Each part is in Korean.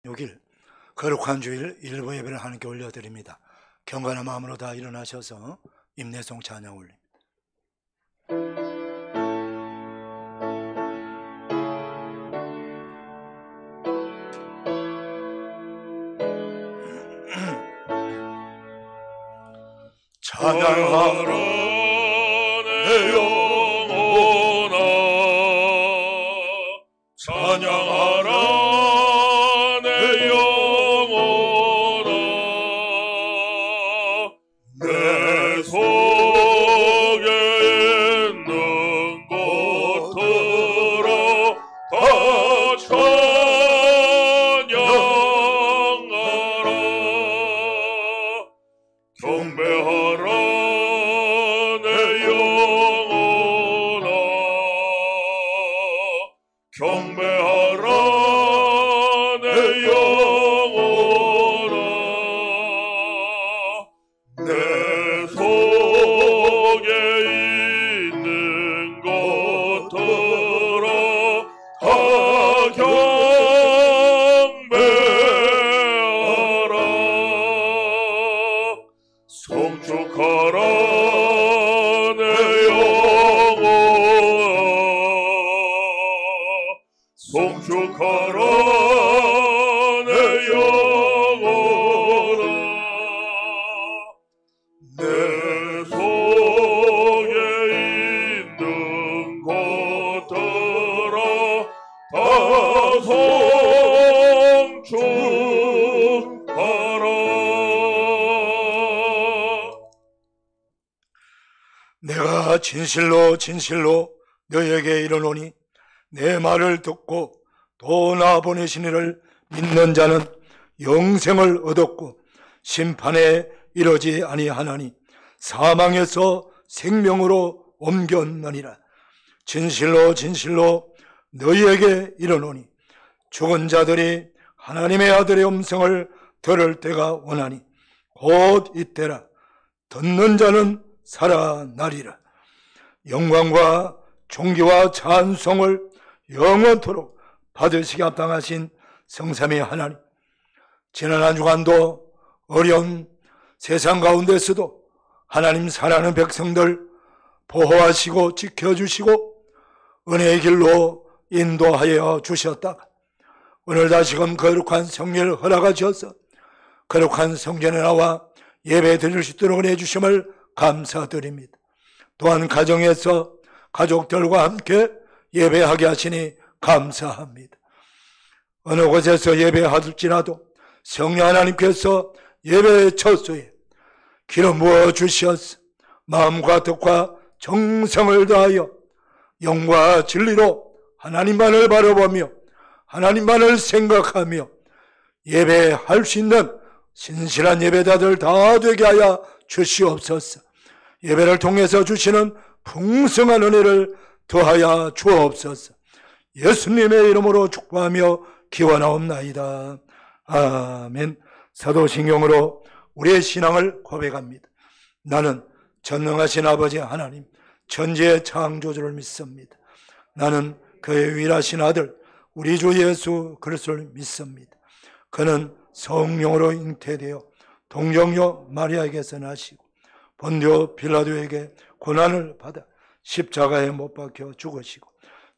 6일 거룩한 주일 일부 예배를 하나님께 올려드립니다. 경건한 마음으로 다 일어나셔서 임내송 찬양 올립니다. 찬양하라 내 영혼아, 찬양하라 내 영혼아, 내 속에 있는 것들아 다 찬양하라. 경배하라 내 영혼아, 경배하라 내 영혼아, 내 속에 있는 것들아 다 경배하라. 송축하라 내 영혼아, 송축하라 내 영혼아, 내 속에 있는 것들아 다 송축하라. 내가 진실로 진실로 너에게 이르노니 내 말을 듣고 또 나 보내신 이를 믿는 자는 영생을 얻었고 심판에 이르지 아니하나니 사망에서 생명으로 옮겼느니라. 진실로 진실로 너희에게 이르노니 죽은 자들이 하나님의 아들의 음성을 들을 때가 오나니 곧 이때라. 듣는 자는 살아나리라. 영광과 존귀와 찬송을 영원토록 받으시기 합당하신 성삼위 하나님, 지난 한 주간도 어려운 세상 가운데서도 하나님 사랑하는 백성들 보호하시고 지켜주시고 은혜의 길로 인도하여 주셨다가 오늘 다시금 거룩한 성례를 허락하셔서 거룩한 성전에 나와 예배 드릴 수 있도록 은혜 주심을 감사드립니다. 또한 가정에서 가족들과 함께 예배하게 하시니 감사합니다. 어느 곳에서 예배하실지라도 성령 하나님께서 예배의 첫수에 기름 부어 주셔서 마음과 뜻과 정성을 다하여 영과 진리로 하나님만을 바라보며 하나님만을 생각하며 예배할 수 있는 신실한 예배자들 다 되게 하여 주시옵소서. 예배를 통해서 주시는 풍성한 은혜를 더하여 주옵소서. 예수님의 이름으로 축복하며 기원하옵나이다. 아멘. 사도신경으로 우리의 신앙을 고백합니다. 나는 전능하신 아버지 하나님 천지의 창조주를 믿습니다. 나는 그의 유일하신 아들 우리 주 예수 그리스도를 믿습니다. 그는 성령으로 잉태되어 동정녀 마리아에게서 나시고 본디오 빌라도에게 고난을 받아 십자가에 못 박혀 죽으시고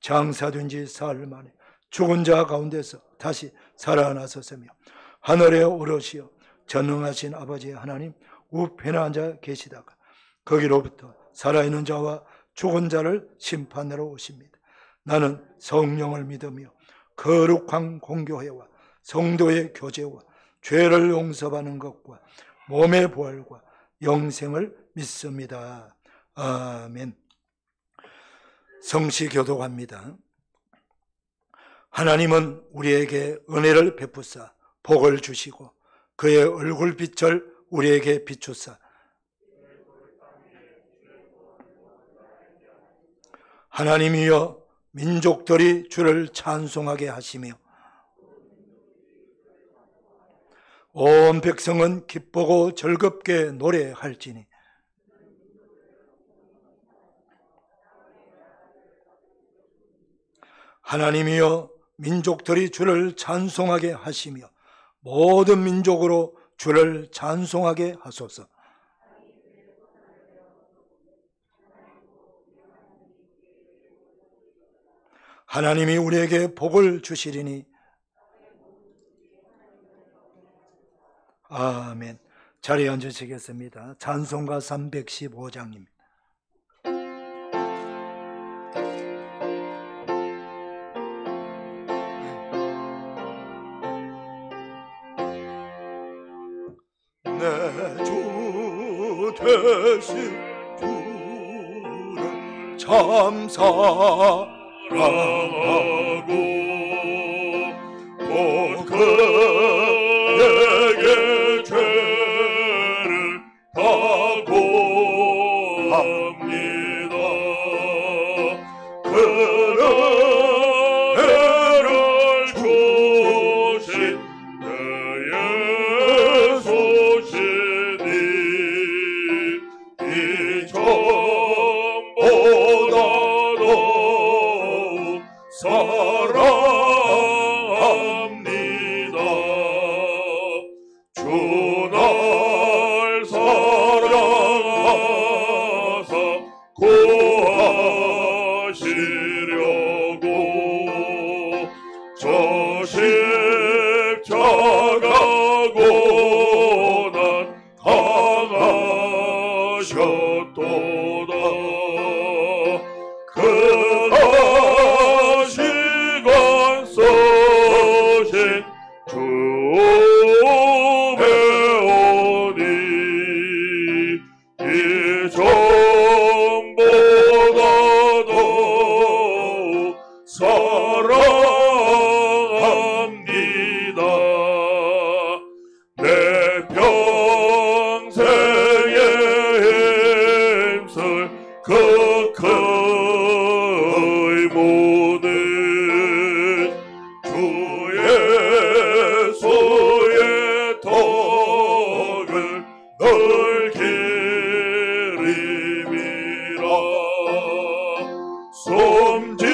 장사된 지 사흘 만에 죽은 자 가운데서 다시 살아나셨으며 하늘에 오르시어 전능하신 아버지 하나님 우편에 앉아 계시다가 거기로부터 살아있는 자와 죽은 자를 심판하러 오십니다. 나는 성령을 믿으며 거룩한 공교회와 성도의 교제와 죄를 용서받는 것과 몸의 부활과 영생을 믿습니다. 아멘. 성시 교독합니다. 하나님은 우리에게 은혜를 베푸사 복을 주시고 그의 얼굴빛을 우리에게 비추사 하나님이여 민족들이 주를 찬송하게 하시며 온 백성은 기쁘고 즐겁게 노래할지니 하나님이여 민족들이 주를 찬송하게 하시며 모든 민족으로 주를 찬송하게 하소서. 하나님이 우리에게 복을 주시리니. 아멘. 자리에 앉으시겠습니다. 찬송가 315장입니다. 내 주 되신 주를 참 사랑하고 또 그에게 죄를 다 고합니다. 그를 주신 내 예수시니 이 전보다도 사랑합니다. 주 날 사랑하사 구하시려고 저 십자가 고난 당하셨도다. 그 시간 쓰신 주 배우니 이 전보다도 사랑합니다. 내 평생에 힘쓸 그 의무는 주 예수의 덕을 늘 기림이라. 숨질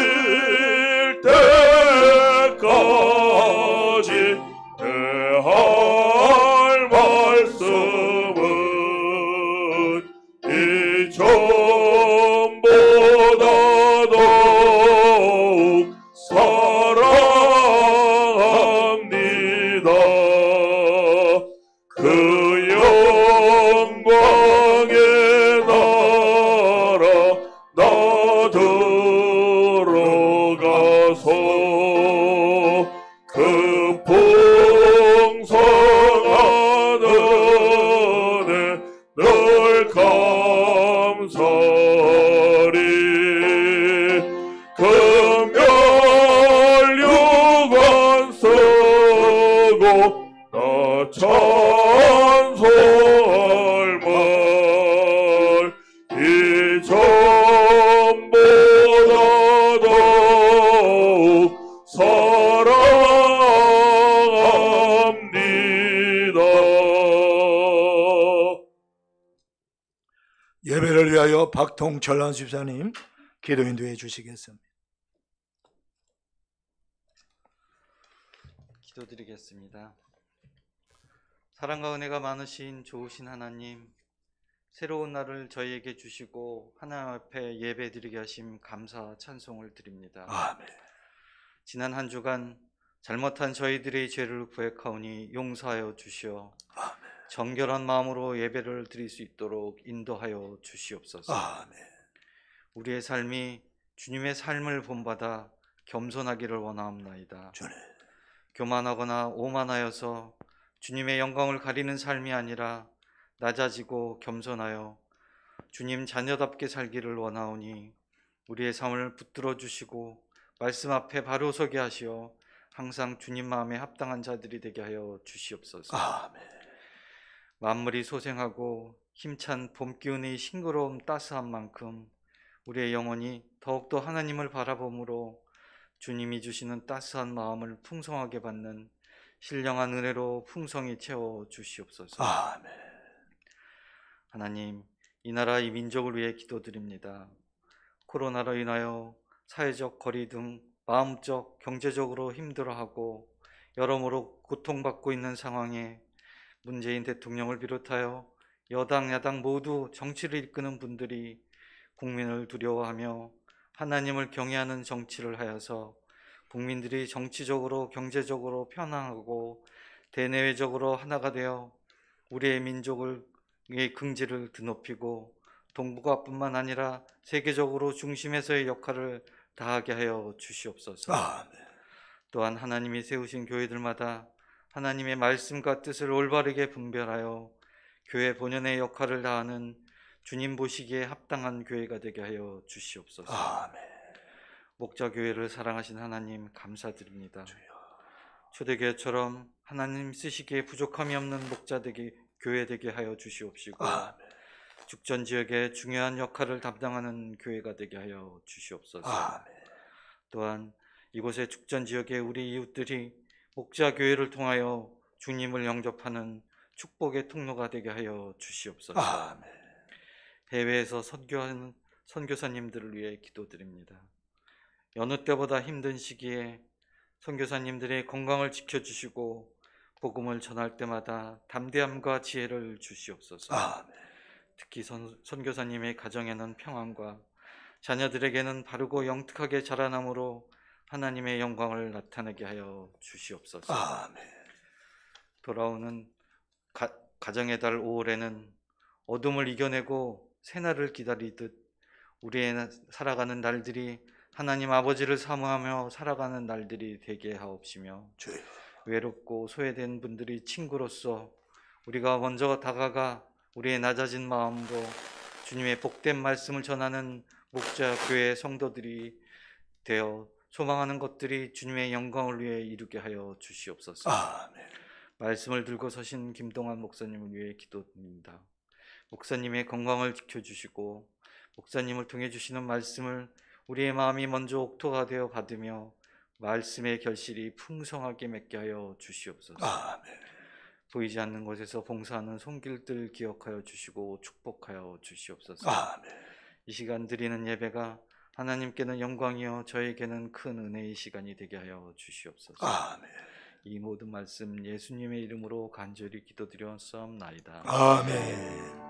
때까지 내 할 말씀은 이 전보다도 사랑합니다. 그 영광의 나라 나 들어가서 그 풍성한 은혜 늘 감사리. 금멸류관 쓰고 나 찬송할 말 이 전보다도 사랑합니다. 예배를 위하여 박통철 안수집사님 기도 인도해 주시겠습니다. 기도드리겠습니다. 사랑과 은혜가 많으신 좋으신 하나님, 새로운 날을 저희에게 주시고 하나님 앞에 예배드리게 하심 감사 찬송을 드립니다. 아멘. 지난 한 주간 잘못한 저희들의 죄를 고백하오니 용서하여 주시어 아멘. 정결한 마음으로 예배를 드릴 수 있도록 인도하여 주시옵소서. 아멘. 우리의 삶이 주님의 삶을 본받아 겸손하기를 원하옵나이다. 주님. 교만하거나 오만하여서 주님의 영광을 가리는 삶이 아니라 낮아지고 겸손하여 주님 자녀답게 살기를 원하오니 우리의 삶을 붙들어 주시고 말씀 앞에 바로 서게 하시어 항상 주님 마음에 합당한 자들이 되게 하여 주시옵소서. 아멘. 만물이 소생하고 힘찬 봄 기운의 싱그러움 따스한 만큼 우리의 영혼이 더욱더 하나님을 바라봄으로 주님이 주시는 따스한 마음을 풍성하게 받는 신령한 은혜로 풍성히 채워 주시옵소서. 아멘. 하나님, 이 나라 이 민족을 위해 기도드립니다. 코로나로 인하여 사회적 거리 등 마음적, 경제적으로 힘들어하고 여러모로 고통받고 있는 상황에 문재인 대통령을 비롯하여 여당, 야당 모두 정치를 이끄는 분들이 국민을 두려워하며 하나님을 경외하는 정치를 하여서 국민들이 정치적으로, 경제적으로 편안하고 대내외적으로 하나가 되어 우리의 민족의 긍지를 드높이고 동북아뿐만 아니라 세계적으로 중심에서의 역할을 다하게 하여 주시옵소서. 아멘. 또한 하나님이 세우신 교회들마다 하나님의 말씀과 뜻을 올바르게 분별하여 교회 본연의 역할을 다하는 주님 보시기에 합당한 교회가 되게 하여 주시옵소서. 아멘. 목자교회를 사랑하신 하나님 감사드립니다. 초대교회처럼 하나님 쓰시기에 부족함이 없는 목자되게 교회 되게 하여 주시옵시고 아멘. 죽전 지역에 중요한 역할을 담당하는 교회가 되게 하여 주시옵소서. 아멘. 또한 이곳의 죽전 지역의 우리 이웃들이 목자교회를 통하여 주님을 영접하는 축복의 통로가 되게 하여 주시옵소서. 아멘. 해외에서 선교하는 선교사님들을 위해 기도드립니다. 여느 때보다 힘든 시기에 선교사님들의 건강을 지켜주시고 복음을 전할 때마다 담대함과 지혜를 주시옵소서. 아멘. 특히 선교사님의 가정에는 평안과 자녀들에게는 바르고 영특하게 자라남으로 하나님의 영광을 나타내게 하여 주시옵소서. 아멘. 돌아오는 가정의 달 5월에는 어둠을 이겨내고 새날을 기다리듯 우리의 살아가는 날들이 하나님 아버지를 사모하며 살아가는 날들이 되게 하옵시며 주여. 외롭고 소외된 분들이 친구로서 우리가 먼저 다가가 우리의 낮아진 마음으로 주님의 복된 말씀을 전하는 목자 교회 성도들이 되어 소망하는 것들이 주님의 영광을 위해 이루게 하여 주시옵소서. 아멘. 말씀을 들고 서신 김동환 목사님을 위해 기도드립니다. 목사님의 건강을 지켜주시고 목사님을 통해 주시는 말씀을 우리의 마음이 먼저 옥토가 되어 받으며 말씀의 결실이 풍성하게 맺게 하여 주시옵소서. 아멘. 보이지 않는 곳에서 봉사하는 손길들 기억하여 주시고 축복하여 주시옵소서. 아멘. 이 시간 드리는 예배가 하나님께는 영광이요 저에게는 큰 은혜의 시간이 되게 하여 주시옵소서. 아멘. 이 모든 말씀 예수님의 이름으로 간절히 기도드렸사옵나이다. 아멘.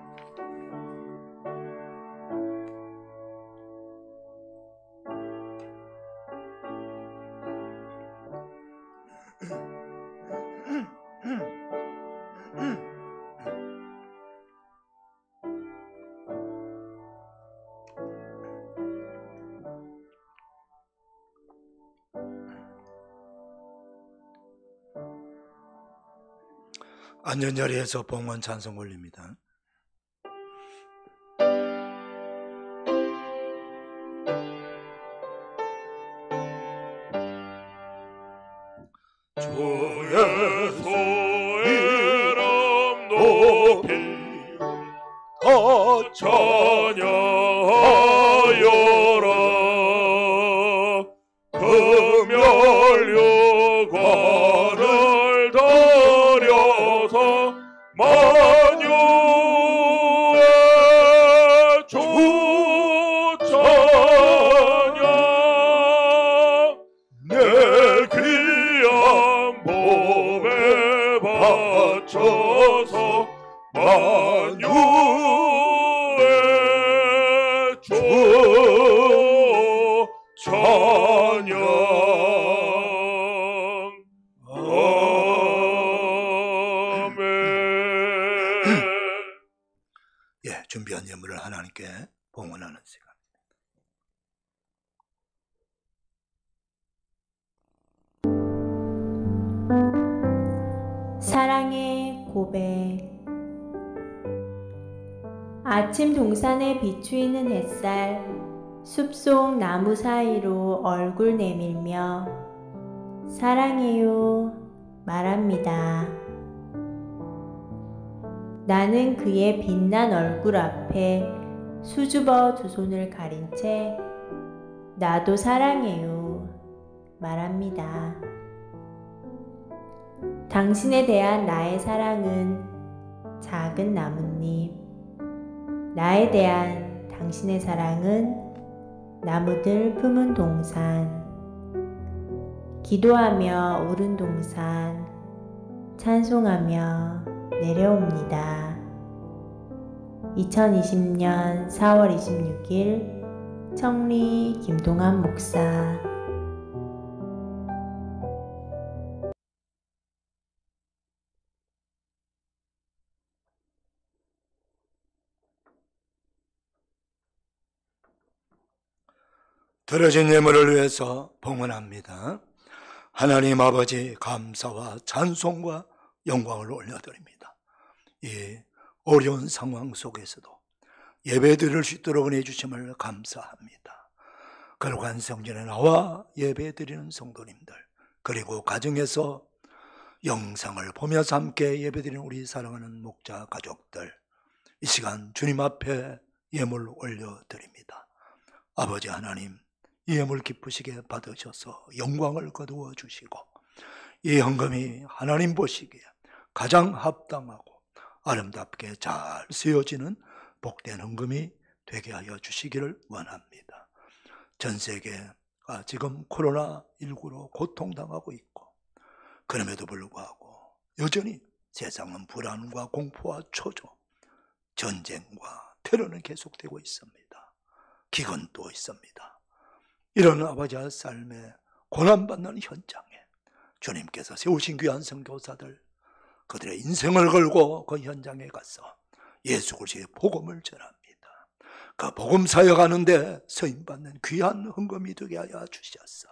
앉은 자리에서 봉헌 찬송 올립니다. 주의 소이름 높이 찬양하여라. 금연류관을 들여서 만유의 주 찬양 내 귀한 몸에 바쳐서 만유의 주 찬양. 아멘. 예, 준비한 예물을 하나님께 봉헌하는 시간. 사랑의 고백. 아침 동산에 비추이는 햇살, 숲속 나무 사이로 얼굴 내밀며 사랑해요 말합니다. 나는 그의 빛난 얼굴 앞에 수줍어 두 손을 가린 채 나도 사랑해요 말합니다. 당신에 대한 나의 사랑은 작은 나뭇잎, 나에 대한 당신의 사랑은 나무들 품은 동산. 기도하며 오른 동산, 찬송하며 내려옵니다. 2020년 4월 26일 청리 김동환 목사. 들어진 예물을 위해서 봉헌합니다. 하나님 아버지, 감사와 찬송과 영광을 올려드립니다. 이 어려운 상황 속에서도 예배드릴 수 있도록 은혜 주심을 감사합니다. 거룩한 성전에 나와 예배드리는 성도님들, 그리고 가정에서 영상을 보면서 함께 예배드리는 우리 사랑하는 목자 가족들, 이 시간 주님 앞에 예물 올려드립니다. 아버지 하나님, 이 예물 기쁘시게 받으셔서 영광을 거두어 주시고, 이 헌금이 하나님 보시기에 가장 합당하고 아름답게 잘 쓰여지는 복된 헌금이 되게 하여 주시기를 원합니다. 전 세계가 지금 코로나19로 고통당하고 있고, 그럼에도 불구하고 여전히 세상은 불안과 공포와 초조, 전쟁과 테러는 계속되고 있습니다. 기근도 있습니다. 이런 아버지의 삶에 고난받는 현장에 주님께서 세우신 귀한 선교사들, 그들의 인생을 걸고 그 현장에 가서 예수 그리스도의 복음을 전합니다. 그 복음 사역하는데 서임받는 귀한 헌금이 되게 하여 주셨어.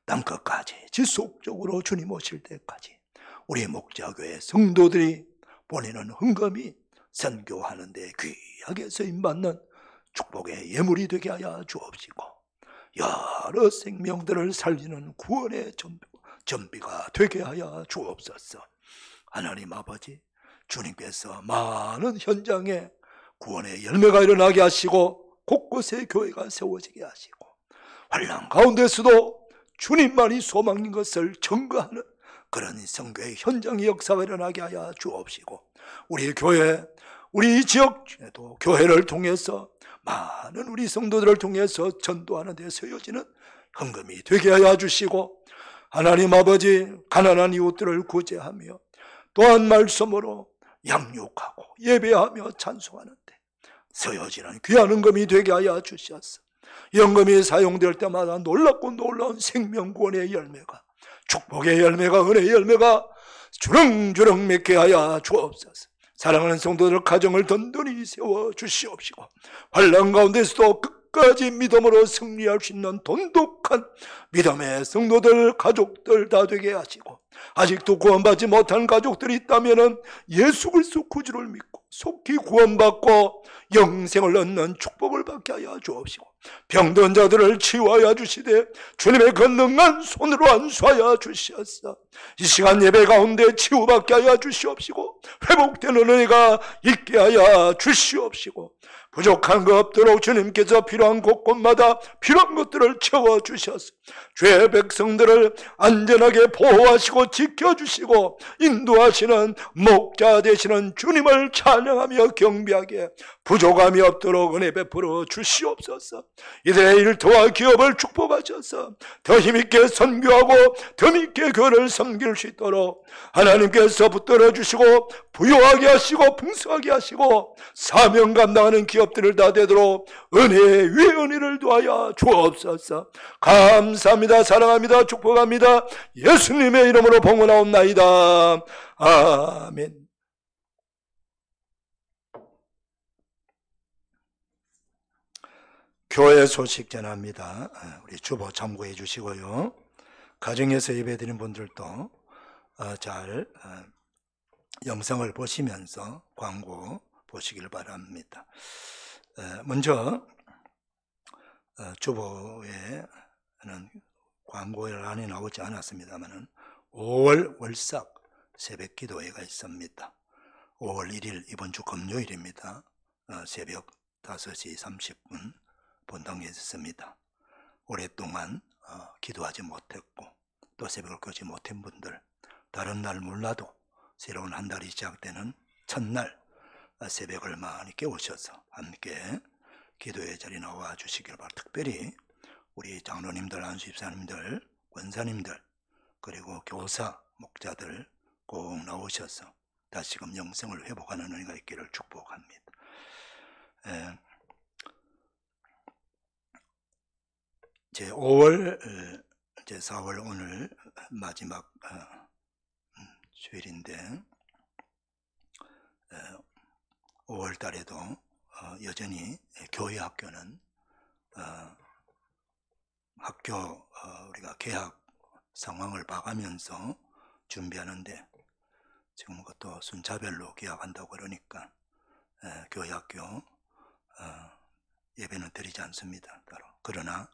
땅끝까지 지속적으로 주님 오실 때까지 우리 목자교회 성도들이 보내는 헌금이 선교하는 데 귀하게 서임받는 축복의 예물이 되게 하여 주옵시고, 여러 생명들을 살리는 구원의 전비가 되게 하여 주옵소서. 하나님 아버지, 주님께서 많은 현장에 구원의 열매가 일어나게 하시고 곳곳에 교회가 세워지게 하시고, 환난 가운데서도 주님만이 소망인 것을 증거하는 그런 선교의 현장의 역사가 일어나게 하여 주옵시고, 우리 교회, 우리 지역에도 교회를 통해서 많은 우리 성도들을 통해서 전도하는 데 쓰여지는 헌금이 되게 하여 주시고, 하나님 아버지, 가난한 이웃들을 구제하며 또한 말씀으로 양육하고 예배하며 찬송하는데 쓰여지는 귀한 헌금이 되게 하여 주셨어. 헌금이 사용될 때마다 놀랍고 놀라운 생명구원의 열매가, 축복의 열매가, 은혜의 열매가 주렁주렁 맺게 하여 주옵소서. 사랑하는 성도들 가정을 든든히 세워 주시옵시고, 환난 가운데서도 끝까지 믿음으로 승리할 수 있는 돈독한 믿음의 성도들, 가족들 다 되게 하시고, 아직도 구원받지 못한 가족들이 있다면 예수 그리스도 구주를 믿고 속히 구원받고 영생을 얻는 축복을 받게 하여 주옵시고, 병든 자들을 치유하여 주시되 주님의 권능한 손으로 안수하여 주시옵소서. 이 시간 예배 가운데 치유받게 하여 주시옵시고, 회복되는 은혜가 있게 하여 주시옵시고, 부족한 것 없도록 주님께서 필요한 곳곳마다 필요한 것들을 채워주셔서 죄의 백성들을 안전하게 보호하시고 지켜주시고 인도하시는 목자 되시는 주님을 찬양하며 경배하게 부족함이 없도록 은혜 베풀어 주시옵소서. 이들의 일터와 기업을 축복하셔서 더 힘있게 선교하고 더 힘있게 교회를 섬길 수 있도록 하나님께서 붙들어 주시고 부유하게 하시고 풍성하게 하시고 사명 감당하는 기업들을 다 되도록 은혜 위에 은혜를 더하여 주옵소서. 감사합니다. 사랑합니다. 축복합니다. 예수님의 이름으로 봉헌하옵나이다. 아멘. 교회 소식 전합니다. 우리 주보 참고해 주시고요. 가정에서 예배드린 분들도 잘 영상을 보시면서 광고 보시길 바랍니다. 먼저 주보에는 광고란이 나오지 않았습니다만 5월 월삭 새벽 기도회가 있습니다. 5월 1일 이번 주 금요일입니다. 새벽 5시 30분 본당에 있습니다. 오랫동안 기도하지 못했고 또 새벽을 끄지 못한 분들, 다른 날 몰라도 새로운 한 달이 시작되는 첫날 새벽을 많이 깨우셔서 함께 기도의 자리에 나와 주시길 바랍니다. 특별히 우리 장로님들, 안수집사님들 권사님들 그리고 교사, 목자들 꼭 나오셔서 다시금 영성을 회복하는 은혜가 있기를 축복합니다. 제 5월, 제 4월 오늘 마지막 주일인데 5월 달에도 여전히 교회 학교는 학교 우리가 개학 상황을 봐가면서 준비하는데 지금 그것도 순차별로 개학한다고 그러니까 교회 학교 예배는 드리지 않습니다. 따로. 그러나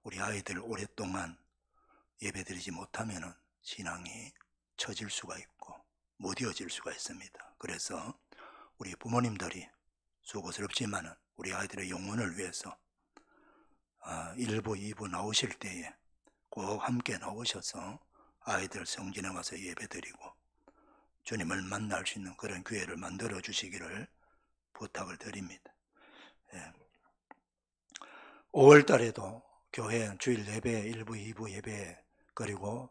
우리 아이들 오랫동안 예배 드리지 못하면 신앙이 처질 수가 있고 무뎌질 수가 있습니다. 그래서 우리 부모님들이 수고스럽지만 우리 아이들의 영혼을 위해서 1부, 2부 나오실 때에 꼭 함께 나오셔서 아이들 성전에 와서 예배 드리고 주님을 만날 수 있는 그런 기회를 만들어 주시기를 부탁을 드립니다. 5월 달에도 교회 주일 예배 1부, 2부 예배 그리고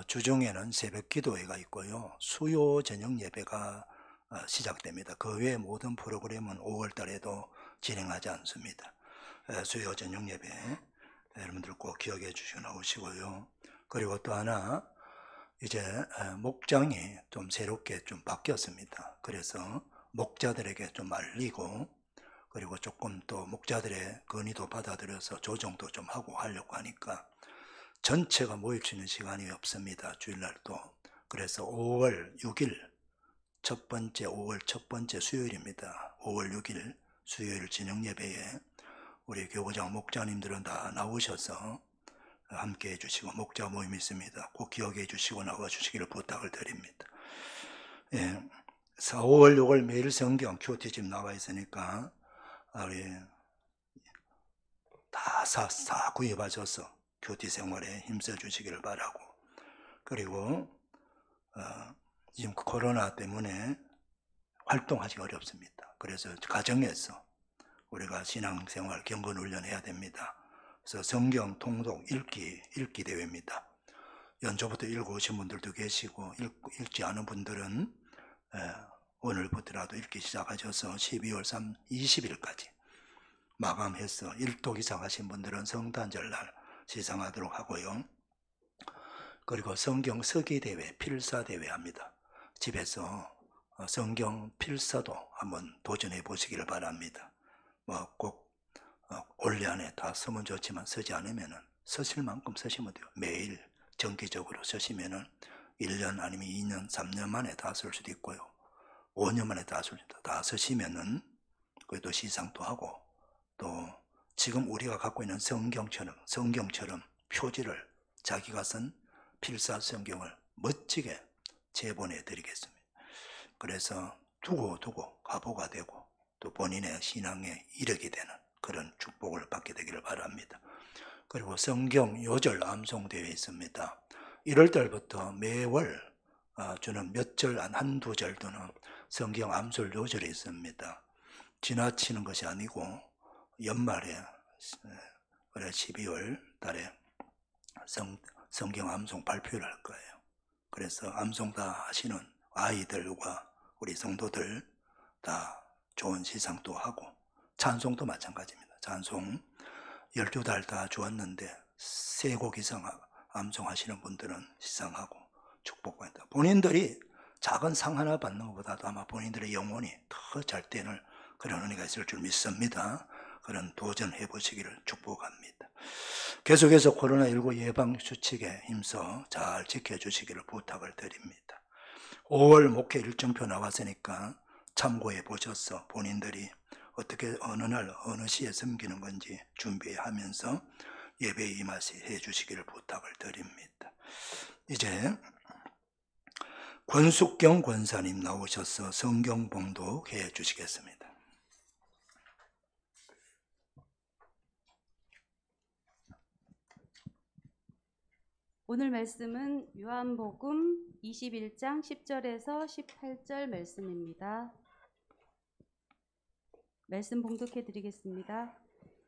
주중에는 새벽 기도회가 있고요. 수요 저녁 예배가 시작됩니다. 그 외의 모든 프로그램은 5월 달에도 진행하지 않습니다. 수요 저녁 예배 여러분들 꼭 기억해 주시고 나오시고요. 그리고 또 하나 이제 목장이 좀 새롭게 좀 바뀌었습니다. 그래서 목자들에게 좀 알리고 그리고 조금 또 목자들의 건의도 받아들여서 조정도 좀 하려고 하니까 전체가 모일 수 있는 시간이 없습니다. 주일날도. 그래서 5월 6일 5월 첫 번째 수요일입니다. 5월 6일 수요일 저녁 예배에 우리 교구장 목자님들은 다 나오셔서 함께 해주시고 목자 모임이 있습니다. 꼭 기억해 주시고 나와주시기를 부탁을 드립니다. 4, 5월 6월 매일 성경 큐티 지금 나와 있으니까 우리 다 구입하셔서 큐티 생활에 힘써 주시기를 바라고 그리고 지금 코로나 때문에 활동하기 어렵습니다. 그래서 가정에서 우리가 신앙생활 경건 훈련해야 됩니다. 그래서 성경 통독 읽기 대회입니다. 연초부터 읽어오신 분들도 계시고 읽지 않은 분들은 오늘부터라도 읽기 시작하셔서 12월 20일까지 마감해서 1독 이상 하신 분들은 성탄절날 시상하도록 하고요. 그리고 성경 서기대회, 필사대회 합니다. 집에서 성경 필사도 한번 도전해 보시기를 바랍니다. 꼭 올해 안에 다 쓰면 좋지만 쓰지 않으면 쓰실 만큼 쓰시면 돼요. 매일 정기적으로 쓰시면 1년 아니면 2년, 3년 만에 다 쓸 수도 있고요. 5년 만에 다 쓰시면은 그래도 시상도 하고 또 지금 우리가 갖고 있는 성경처럼 표지를 자기가 쓴 필사 성경을 멋지게 제본해 드리겠습니다. 그래서 두고 가보가 되고 또 본인의 신앙에 이르게 되는 그런 축복을 받게 되기를 바랍니다. 그리고 성경 요절 암송대회 있습니다. 1월 달부터 매월 저는 몇 절, 한두 절 또는 성경 암송 요절이 있습니다. 지나치는 것이 아니고 연말에 12월 달에 성경 암송 발표를 할 거예요. 그래서 암송 다 하시는 아이들과 우리 성도들 다 좋은 시상도 하고 찬송도 마찬가지입니다. 찬송 12달 다 주었는데 3곡 이상 암송하시는 분들은 시상하고 축복받는다. 본인들이 작은 상 하나 받는 것보다도 아마 본인들의 영혼이 더 잘 되는 그런 은혜가 있을 줄 믿습니다. 그런 도전해 보시기를 축복합니다. 계속해서 코로나19 예방 수칙에 힘써 잘 지켜주시기를 부탁을 드립니다. 5월 목회 일정표 나왔으니까 참고해 보셔서 본인들이 어떻게 어느 날 어느 시에 섬기는 건지 준비하면서 예배에 임하해 주시기를 부탁을 드립니다. 이제 권숙경 권사님 나오셔서 성경 봉독해 주시겠습니다. 오늘 말씀은 요한복음 21장 10절에서 18절 말씀입니다. 말씀 봉독해 드리겠습니다.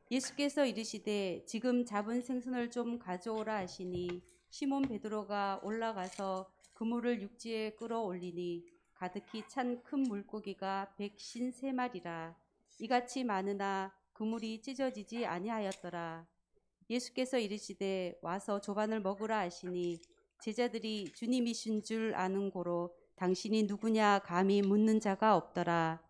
예수께서 이르시되 지금 잡은 생선을 좀 가져오라 하시니 시몬 베드로가 올라가서 그물을 육지에 끌어올리니 가득히 찬 큰 물고기가 153마리라. 이같이 많으나 그물이 찢어지지 아니하였더라. 예수께서 이르시되 와서 조반을 먹으라 하시니 제자들이 주님이신 줄 아는 고로 당신이 누구냐 감히 묻는 자가 없더라.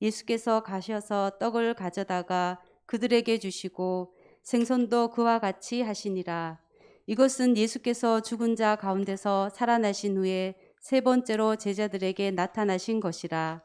예수께서 가셔서 떡을 가져다가 그들에게 주시고 생선도 그와 같이 하시니라. 이것은 예수께서 죽은 자 가운데서 살아나신 후에 세 번째로 제자들에게 나타나신 것이라.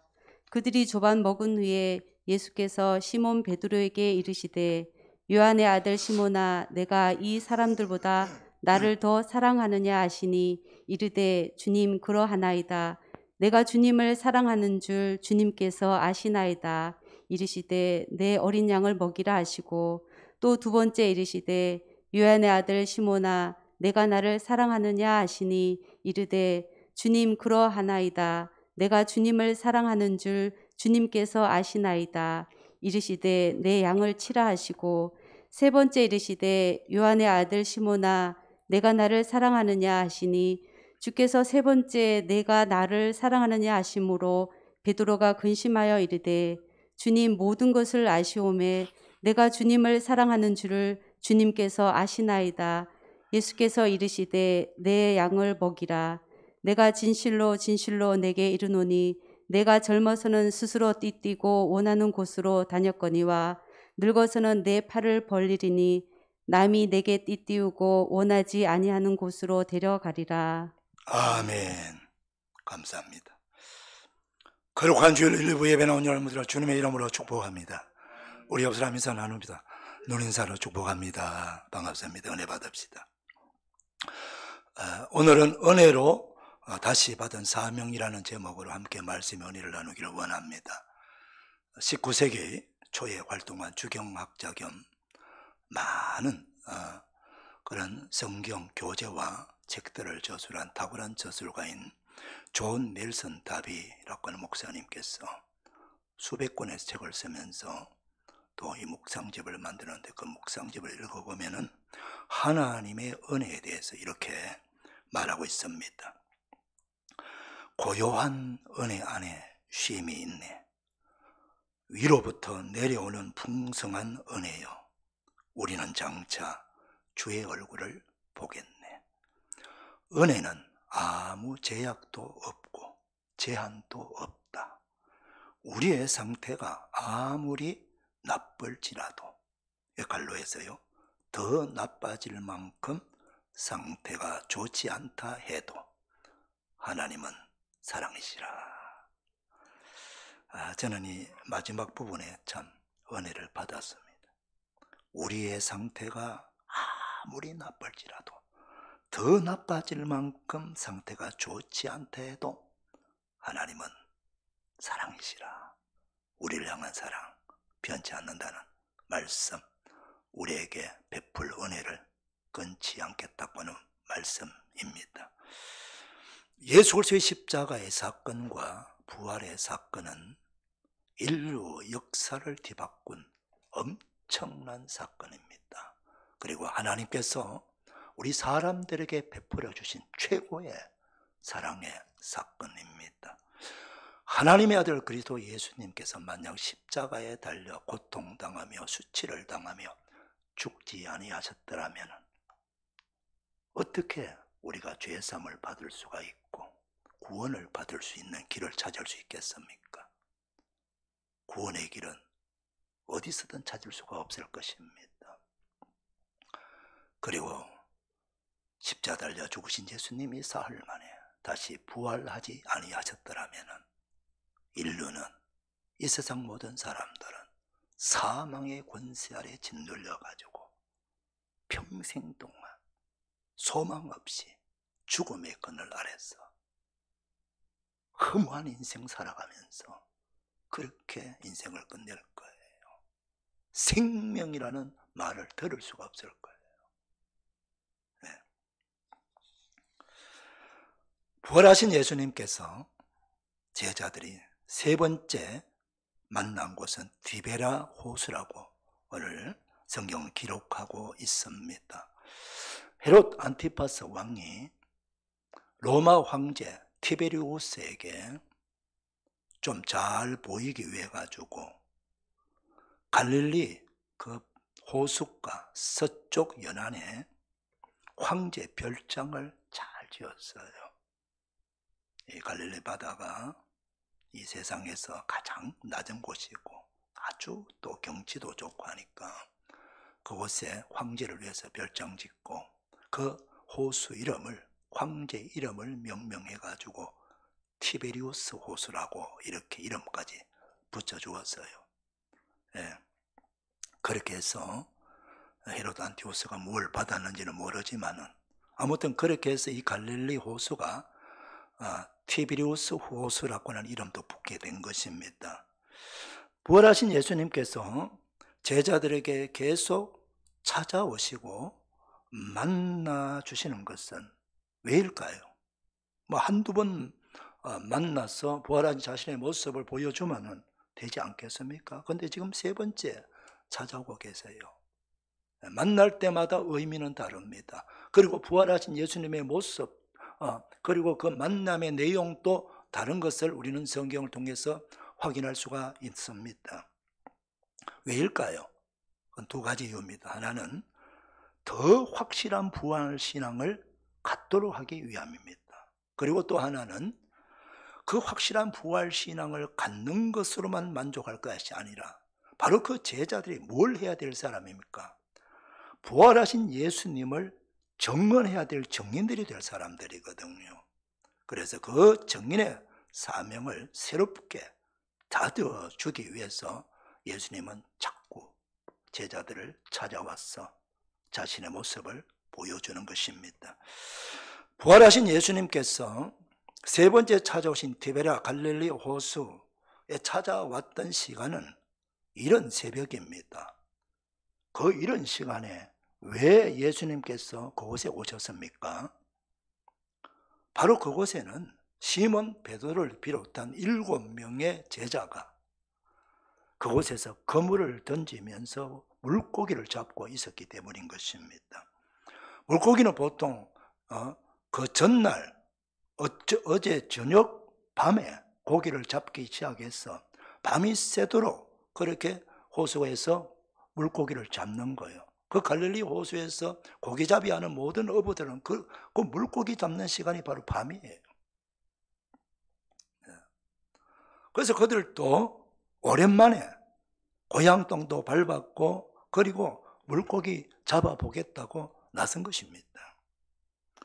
그들이 조반 먹은 후에 예수께서 시몬 베드로에게 이르시되 요한의 아들 시몬아 내가 이 사람들보다 나를 더 사랑하느냐 하시니 이르되 주님 그러하나이다. 내가 주님을 사랑하는 줄 주님께서 아시나이다. 이르시되 내 어린 양을 먹이라 하시고 또 두 번째 이르시되 요한의 아들 시몬아 내가 나를 사랑하느냐 하시니 이르되 주님 그러하나이다. 내가 주님을 사랑하는 줄 주님께서 아시나이다. 이르시되 내 양을 치라 하시고 세 번째 이르시되 요한의 아들 시몬아 내가 나를 사랑하느냐 하시니 주께서 세 번째 내가 나를 사랑하느냐 하심으로 베드로가 근심하여 이르되 주님 모든 것을 아시오매 내가 주님을 사랑하는 줄을 주님께서 아시나이다. 예수께서 이르시되 내 양을 먹이라. 내가 진실로 진실로 내게 이르노니 내가 젊어서는 스스로 띠뛰고 원하는 곳으로 다녔거니와 늙어서는 내 팔을 벌리리니 남이 내게 띠띠우고 원하지 아니하는 곳으로 데려가리라. 아멘. 감사합니다. 거룩한 주일 일부 예배 나온 여러분들을 주님의 이름으로 축복합니다. 우리 옆 사람 인사 나눕니다. 눈인사로 축복합니다. 반갑습니다. 은혜 받읍시다. 오늘은 은혜로 다시 받은 사명이라는 제목으로 함께 말씀의 은혜를 나누기를 원합니다. 19세기 초에 활동한 주경학자 겸 많은 그런 성경 교재와 책들을 저술한 탁월한 저술가인 존 넬슨 다비라고 하는 목사님께서 수백 권의 책을 쓰면서 또 이 묵상집을 만드는데 그 묵상집을 읽어보면은 하나님의 은혜에 대해서 이렇게 말하고 있습니다. 고요한 은혜 안에 쉼이 있네. 위로부터 내려오는 풍성한 은혜요. 우리는 장차 주의 얼굴을 보겠네. 은혜는 아무 제약도 없고 제한도 없다. 우리의 상태가 아무리 나쁠지라도 갈로에서요 더 나빠질 만큼 상태가 좋지 않다 해도 하나님은 사랑이시라. 저는 이 마지막 부분에 참 은혜를 받았습니다. 우리의 상태가 아무리 나쁠지라도 더 나빠질 만큼 상태가 좋지 않다 해도 하나님은 사랑이시라. 우리를 향한 사랑 변치 않는다는 말씀, 우리에게 베풀 은혜를 끊지 않겠다고 하는 말씀입니다. 예수 그리스도의 십자가의 사건과 부활의 사건은 인류 역사를 뒤바꾼 엄청난 사건입니다. 그리고 하나님께서 우리 사람들에게 베풀어 주신 최고의 사랑의 사건입니다. 하나님의 아들 그리스도 예수님께서 만약 십자가에 달려 고통당하며 수치를 당하며 죽지 아니하셨더라면 어떻게 우리가 죄사함을 받을 수가 있고 구원을 받을 수 있는 길을 찾을 수 있겠습니까? 구원의 길은 어디서든 찾을 수가 없을 것입니다. 그리고 십자가 달려 죽으신 예수님이 사흘 만에 다시 부활하지 아니하셨더라면 인류는, 이 세상 모든 사람들은 사망의 권세 아래 짓눌려 가지고 평생 동안 소망 없이 죽음의 그늘 아래서 허무한 인생 살아가면서 그렇게 인생을 끝낼 거예요. 생명이라는 말을 들을 수가 없을 거예요. 네. 부활하신 예수님께서 제자들이 세 번째 만난 곳은 디베라 호수라고 오늘 성경을 기록하고 있습니다. 헤롯 안티파스 왕이 로마 황제 티베리우스에게 좀 잘 보이기 위해 가지고 갈릴리 그 호숫가 서쪽 연안에 황제 별장을 잘 지었어요. 이 갈릴리 바다가 이 세상에서 가장 낮은 곳이고 아주 또 경치도 좋고 하니까 그곳에 황제를 위해서 별장 짓고 그 호수 이름을 황제 이름을 명명해 가지고 티베리우스 호수라고 이렇게 이름까지 붙여주었어요. 예. 그렇게 해서 헤롯 안티오스가 뭘 받았는지는 모르지만은 아무튼 그렇게 해서 이 갈릴리 호수가 티베리우스 호수라고 하는 이름도 붙게 된 것입니다. 부활하신 예수님께서 제자들에게 계속 찾아오시고 만나 주시는 것은 왜일까요? 뭐 한두 번 만나서 부활한 자신의 모습을 보여주면은 되지 않겠습니까? 근데 지금 세 번째 찾아오고 계세요. 만날 때마다 의미는 다릅니다. 그리고 부활하신 예수님의 모습, 그리고 그 만남의 내용도 다른 것을 우리는 성경을 통해서 확인할 수가 있습니다. 왜일까요? 그건 두 가지 이유입니다. 하나는 더 확실한 부활 신앙을 갖도록 하기 위함입니다. 그리고 또 하나는 그 확실한 부활 신앙을 갖는 것으로만 만족할 것이 아니라 바로 그 제자들이 뭘 해야 될 사람입니까? 부활하신 예수님을 증언해야 될 증인들이 될 사람들이거든요. 그래서 그 증인의 사명을 새롭게 다져 주기 위해서 예수님은 자꾸 제자들을 찾아와서 자신의 모습을 보여주는 것입니다. 부활하신 예수님께서 세 번째 찾아오신 티베리아 갈릴리 호수에 찾아왔던 시간은 이른 새벽입니다. 그 이른 시간에 왜 예수님께서 그곳에 오셨습니까? 바로 그곳에는 시몬 베드로를 비롯한 7명의 제자가 그곳에서 그물을 던지면서 물고기를 잡고 있었기 때문인 것입니다. 물고기는 보통 그 전날 어제 저녁 밤에 고기를 잡기 시작해서 밤이 새도록 그렇게 호수에서 물고기를 잡는 거예요. 그 갈릴리 호수에서 고기잡이 하는 모든 어부들은 그 물고기 잡는 시간이 바로 밤이에요. 그래서 그들도 오랜만에 고향 땅도 밟았고 그리고 물고기 잡아보겠다고 나선 것입니다.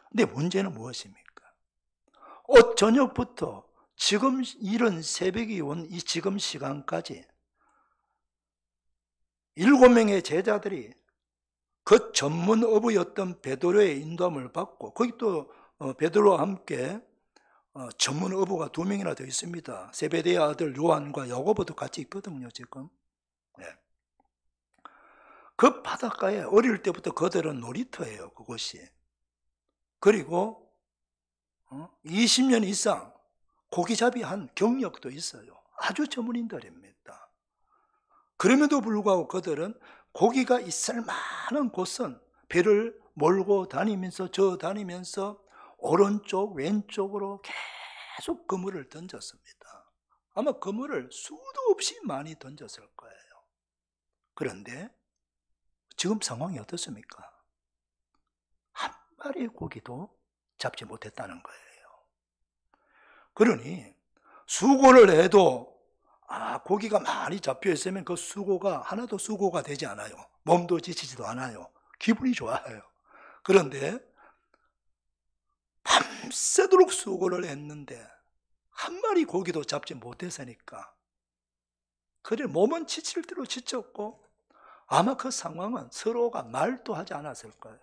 근데 문제는 무엇입니까? 저녁부터 지금 이른 새벽이 온 이 지금 시간까지 7명의 제자들이 그 전문 어부였던 베드로의 인도함을 받고 거기 또 베드로와 함께 전문 어부가 2명이나 더 있습니다. 세베대의 아들 요한과 야고보도 같이 있거든요. 지금 그 바닷가에 어릴 때부터 그들은 놀이터예요. 그곳이. 그리고 20년 이상 고기잡이 한 경력도 있어요. 아주 전문인들입니다. 그럼에도 불구하고 그들은 고기가 있을 만한 곳은 배를 몰고 다니면서 다니면서 오른쪽 왼쪽으로 계속 그물을 던졌습니다. 아마 그물을 수도 없이 많이 던졌을 거예요. 그런데 지금 상황이 어떻습니까? 한 마리의 고기도 잡지 못했다는 거예요. 그러니 수고를 해도 고기가 많이 잡혀 있으면 그 수고가 하나도 수고가 되지 않아요. 몸도 지치지도 않아요. 기분이 좋아요. 그런데 밤새도록 수고를 했는데 한 마리 고기도 잡지 못했으니까 그래 몸은 지칠 대로 지쳤고 아마 그 상황은 서로가 말도 하지 않았을 거예요.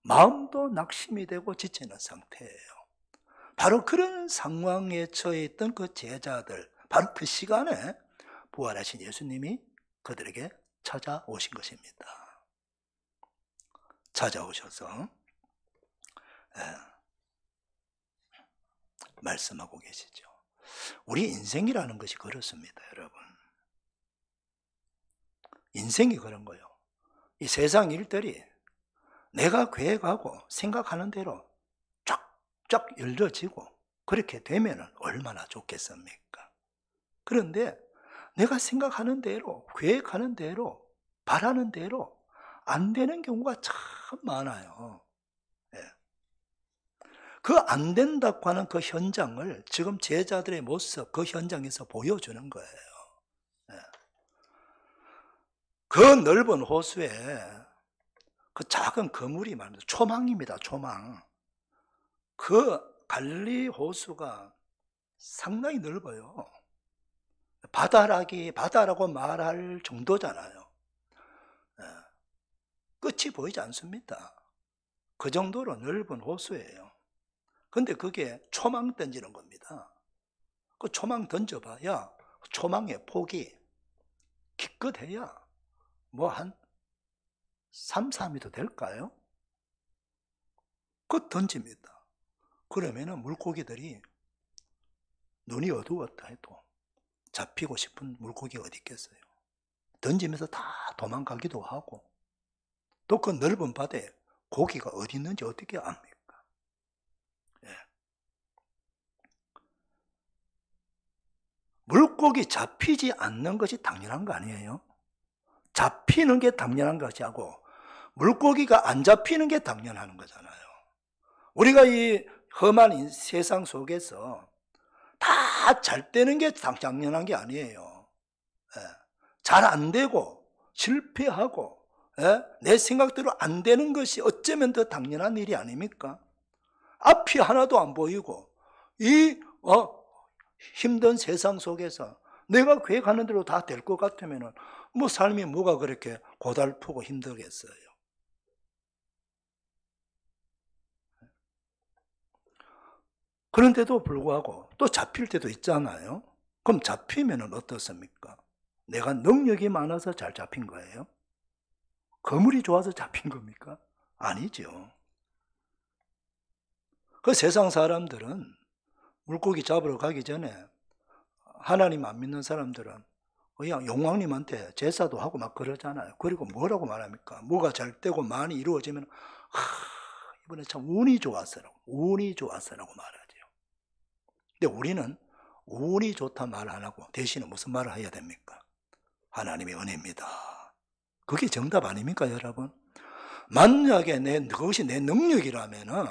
마음도 낙심이 되고 지치는 상태예요. 바로 그런 상황에 처해 있던 그 제자들, 바로 그 시간에 부활하신 예수님이 그들에게 찾아오신 것입니다. 찾아오셔서 말씀하고 계시죠. 우리 인생이라는 것이 그렇습니다, 여러분. 인생이 그런 거예요. 이 세상 일들이 내가 계획하고 생각하는 대로 쫙쫙 열려지고 그렇게 되면 얼마나 좋겠습니까? 그런데 내가 생각하는 대로, 계획하는 대로, 바라는 대로 안 되는 경우가 참 많아요. 예. 그 안 된다고 하는 그 현장을 지금 제자들의 모습, 그 현장에서 보여주는 거예요. 예. 그 넓은 호수에 그 작은 그물이 말입니다. 초망입니다. 초망. 그 갈릴리 호수가 상당히 넓어요. 바다라고 말할 정도잖아요. 예. 끝이 보이지 않습니다. 그 정도로 넓은 호수예요. 근데 그게 초망 던지는 겁니다. 그 초망 던져봐야 초망의 폭이 기껏해야 뭐 한 3, 4m 될까요? 그 던집니다. 그러면은 물고기들이 눈이 어두웠다 해도 잡히고 싶은 물고기가 어디 있겠어요? 던지면서 다 도망가기도 하고 또 그 넓은 바다에 고기가 어디 있는지 어떻게 압니까? 예. 물고기 잡히지 않는 것이 당연한 거 아니에요? 잡히는 게 당연한 것이 하고 물고기가 안 잡히는 게 당연한 거잖아요. 우리가 이 험한 세상 속에서 다 잘 되는 게 당연한 게 아니에요. 예. 잘 안 되고 실패하고 내 생각대로 안 되는 것이 어쩌면 더 당연한 일이 아닙니까? 앞이 하나도 안 보이고 이 힘든 세상 속에서 내가 계획하는 대로 다 될 것 같으면 뭐 삶이 뭐가 그렇게 고달프고 힘들겠어요. 그런데도 불구하고 또 잡힐 때도 있잖아요. 그럼 잡히면 어떻습니까? 내가 능력이 많아서 잘 잡힌 거예요? 거물이 좋아서 잡힌 겁니까? 아니죠. 그 세상 사람들은 물고기 잡으러 가기 전에 하나님 안 믿는 사람들은 그냥 용왕님한테 제사도 하고 막 그러잖아요. 그리고 뭐라고 말합니까? 뭐가 잘 되고 많이 이루어지면 이번에 참 운이 좋았어라고 말하죠. 근데 우리는 운이 좋다 말 안 하고 대신에 무슨 말을 해야 됩니까? 하나님의 은혜입니다. 그게 정답 아닙니까, 여러분? 만약에 그것이 내 능력이라면은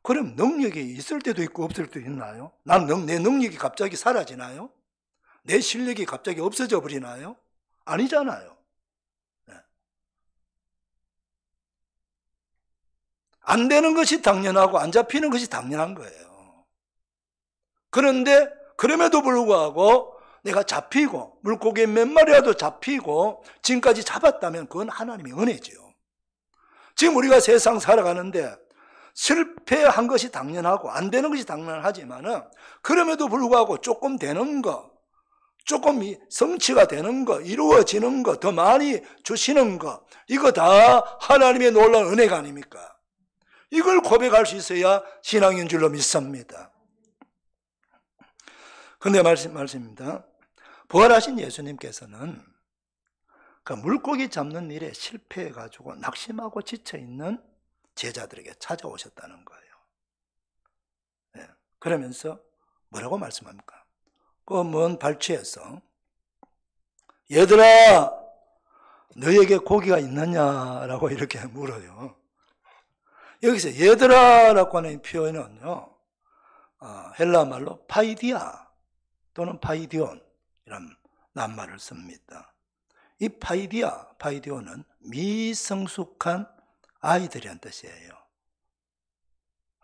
그럼 능력이 있을 때도 있고 없을 때도 있나요? 내 능력이 갑자기 사라지나요? 내 실력이 갑자기 없어져 버리나요? 아니잖아요. 네. 안 되는 것이 당연하고 안 잡히는 것이 당연한 거예요. 그런데 그럼에도 불구하고 내가 잡히고 물고기 몇 마리라도 잡히고 지금까지 잡았다면 그건 하나님의 은혜죠. 지금 우리가 세상 살아가는데 실패한 것이 당연하고 안 되는 것이 당연하지만은 그럼에도 불구하고 조금 되는 거, 조금 성취가 되는 거, 이루어지는 거, 더 많이 주시는 거, 이거 다 하나님의 놀라운 은혜가 아닙니까? 이걸 고백할 수 있어야 신앙인 줄로 믿습니다. 그런데 말씀입니다. 부활하신 예수님께서는 그 물고기 잡는 일에 실패해가지고 낙심하고 지쳐있는 제자들에게 찾아오셨다는 거예요. 네. 그러면서 뭐라고 말씀합니까? 그 먼 발치에서 얘들아 너에게 고기가 있느냐라고 이렇게 물어요. 여기서 얘들아라고 하는 표현은요, 헬라 말로 파이디아 또는 파이디온 이런 낱말을 씁니다. 이 파이디오는 미성숙한 아이들이란 뜻이에요.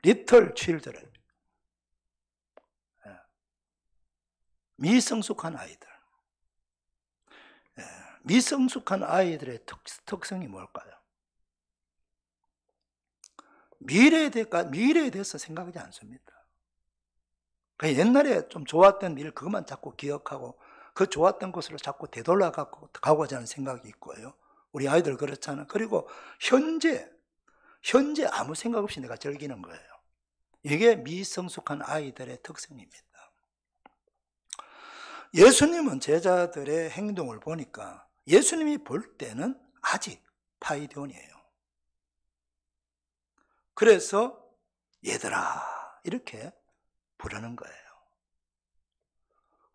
Little children. 미성숙한 아이들. 미성숙한 아이들의 특성이 뭘까요? 미래에 대해서 생각하지 않습니다. 옛날에 좀 좋았던 일 그것만 자꾸 기억하고 그 좋았던 것으로 자꾸 되돌아가고자 하는 생각이 있고요. 우리 아이들 그렇잖아요. 그리고 현재 아무 생각 없이 내가 즐기는 거예요. 이게 미성숙한 아이들의 특성입니다. 예수님은 제자들의 행동을 보니까 예수님이 볼 때는 아직 파이디온이에요. 그래서 얘들아 이렇게 부르는 거예요.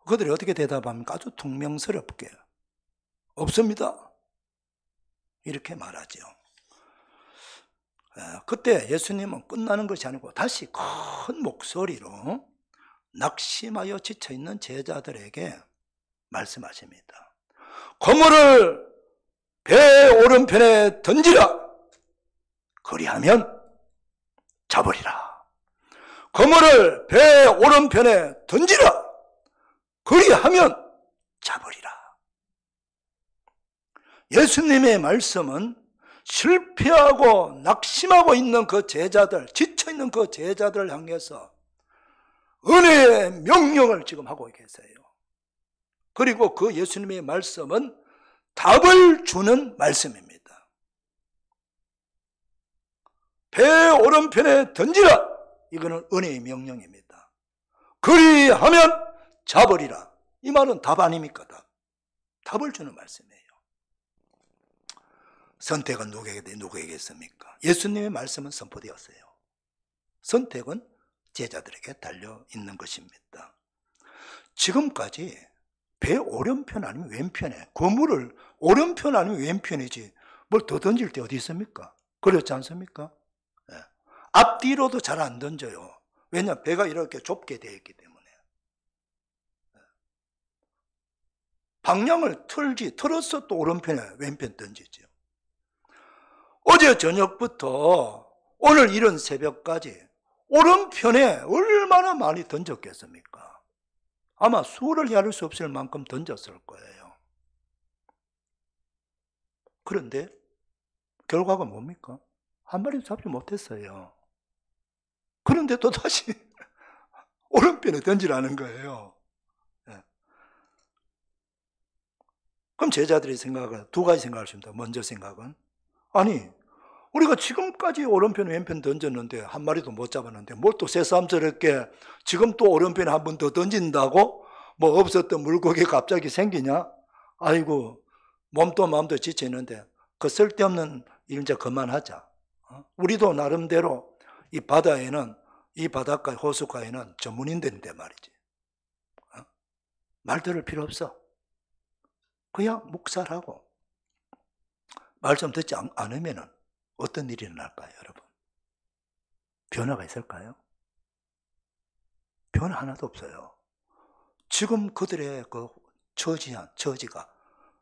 그들이 어떻게 대답합니까? 아주 퉁명스럽게 없습니다 이렇게 말하죠. 그때 예수님은 끝나는 것이 아니고 다시 큰 목소리로 낙심하여 지쳐있는 제자들에게 말씀하십니다. 그물을 배 오른편에 던지라. 그리하면 잡으리라. 그물을 배 오른편에 던지라. 그리하면 잡으리라. 예수님의 말씀은 실패하고 낙심하고 있는 그 제자들, 지쳐있는 그 제자들을 향해서 은혜의 명령을 지금 하고 계세요. 그리고 그 예수님의 말씀은 답을 주는 말씀입니다. 배 오른편에 던지라. 이거는 은혜의 명령입니다. 그리하면 잡으리라. 이 말은 답 아닙니까? 답을 주는 말씀이에요. 선택은 누구에게 있습니까? 예수님의 말씀은 선포되었어요. 선택은 제자들에게 달려 있는 것입니다. 지금까지 배 오른편 아니면 왼편에, 그물을 오른편 아니면 왼편이지 뭘 더 던질 때 어디 있습니까? 그렇지 않습니까? 네. 앞뒤로도 잘 안 던져요. 왜냐? 배가 이렇게 좁게 되어 있기 때문에. 네. 방향을 틀어서 또 오른편에 왼편 던지죠. 어제 저녁부터 오늘 이른 새벽까지 오른편에 얼마나 많이 던졌겠습니까? 아마 수를 헤아릴 수 없을 만큼 던졌을 거예요. 그런데 결과가 뭡니까? 한 마리도 잡지 못했어요. 그런데 또 다시 오른편에 던지라는 거예요. 네. 그럼 제자들이 생각을 두 가지 생각할 수 있습니다. 먼저 생각은 아니 우리가 지금까지 오른편 왼편 던졌는데 한 마리도 못 잡았는데 뭘 또 새삼스럽게 지금 또 오른편에 한 번 더 던진다고 뭐 없었던 물고기 갑자기 생기냐? 아이고 몸도 마음도 지쳐있는데 그 쓸데없는 일 이제 그만하자. 우리도 나름대로 이 바다에는 이 바닷가 호숫가에는 전문인들인데 말이지. 말 들을 필요 없어. 그냥 묵살하고 말씀 듣지 않으면은 어떤 일이 일어날까요, 여러분? 변화가 있을까요? 변화 하나도 없어요. 지금 그들의 그 처지가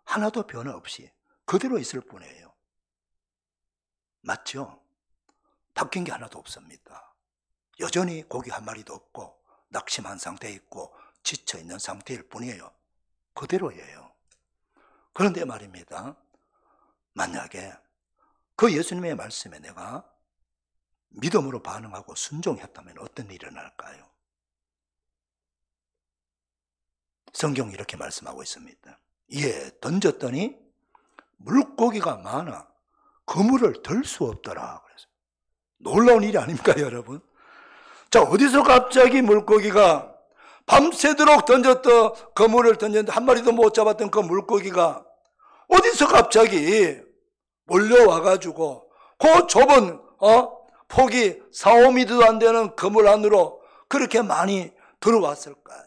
하나도 변화 없이 그대로 있을 뿐이에요. 맞죠? 바뀐 게 하나도 없습니다. 여전히 고기 한 마리도 없고 낙심한 상태에 있고 지쳐있는 상태일 뿐이에요. 그대로예요. 그런데 말입니다. 만약에 그 예수님의 말씀에 내가 믿음으로 반응하고 순종했다면 어떤 일이 일어날까요? 성경이 이렇게 말씀하고 있습니다. 이에 던졌더니 물고기가 많아 그물을 들 수 없더라. 그래서 놀라운 일이 아닙니까, 여러분? 자, 어디서 갑자기 물고기가 밤새도록 던졌던 그물을 던졌는데 한 마리도 못 잡았던 그 물고기가 어디서 갑자기 몰려와가지고 그 좁은 폭이 4, 5미터도 안 되는 그물 안으로 그렇게 많이 들어왔을까요?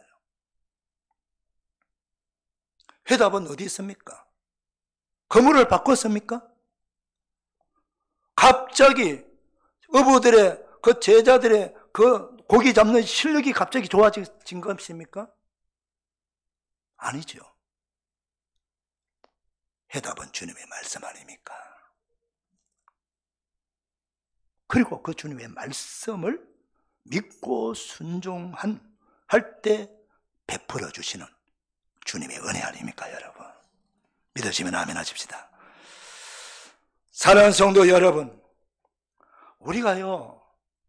해답은 어디 있습니까? 그물을 바꿨습니까? 갑자기 어부들의 그 제자들의 그 고기 잡는 실력이 갑자기 좋아진 것입니까? 아니죠. 해답은 주님의 말씀 아닙니까? 그리고 그 주님의 말씀을 믿고 순종할 때 베풀어 주시는 주님의 은혜 아닙니까, 여러분? 믿으시면 아멘 하십시다. 사랑하는 성도 여러분, 우리가요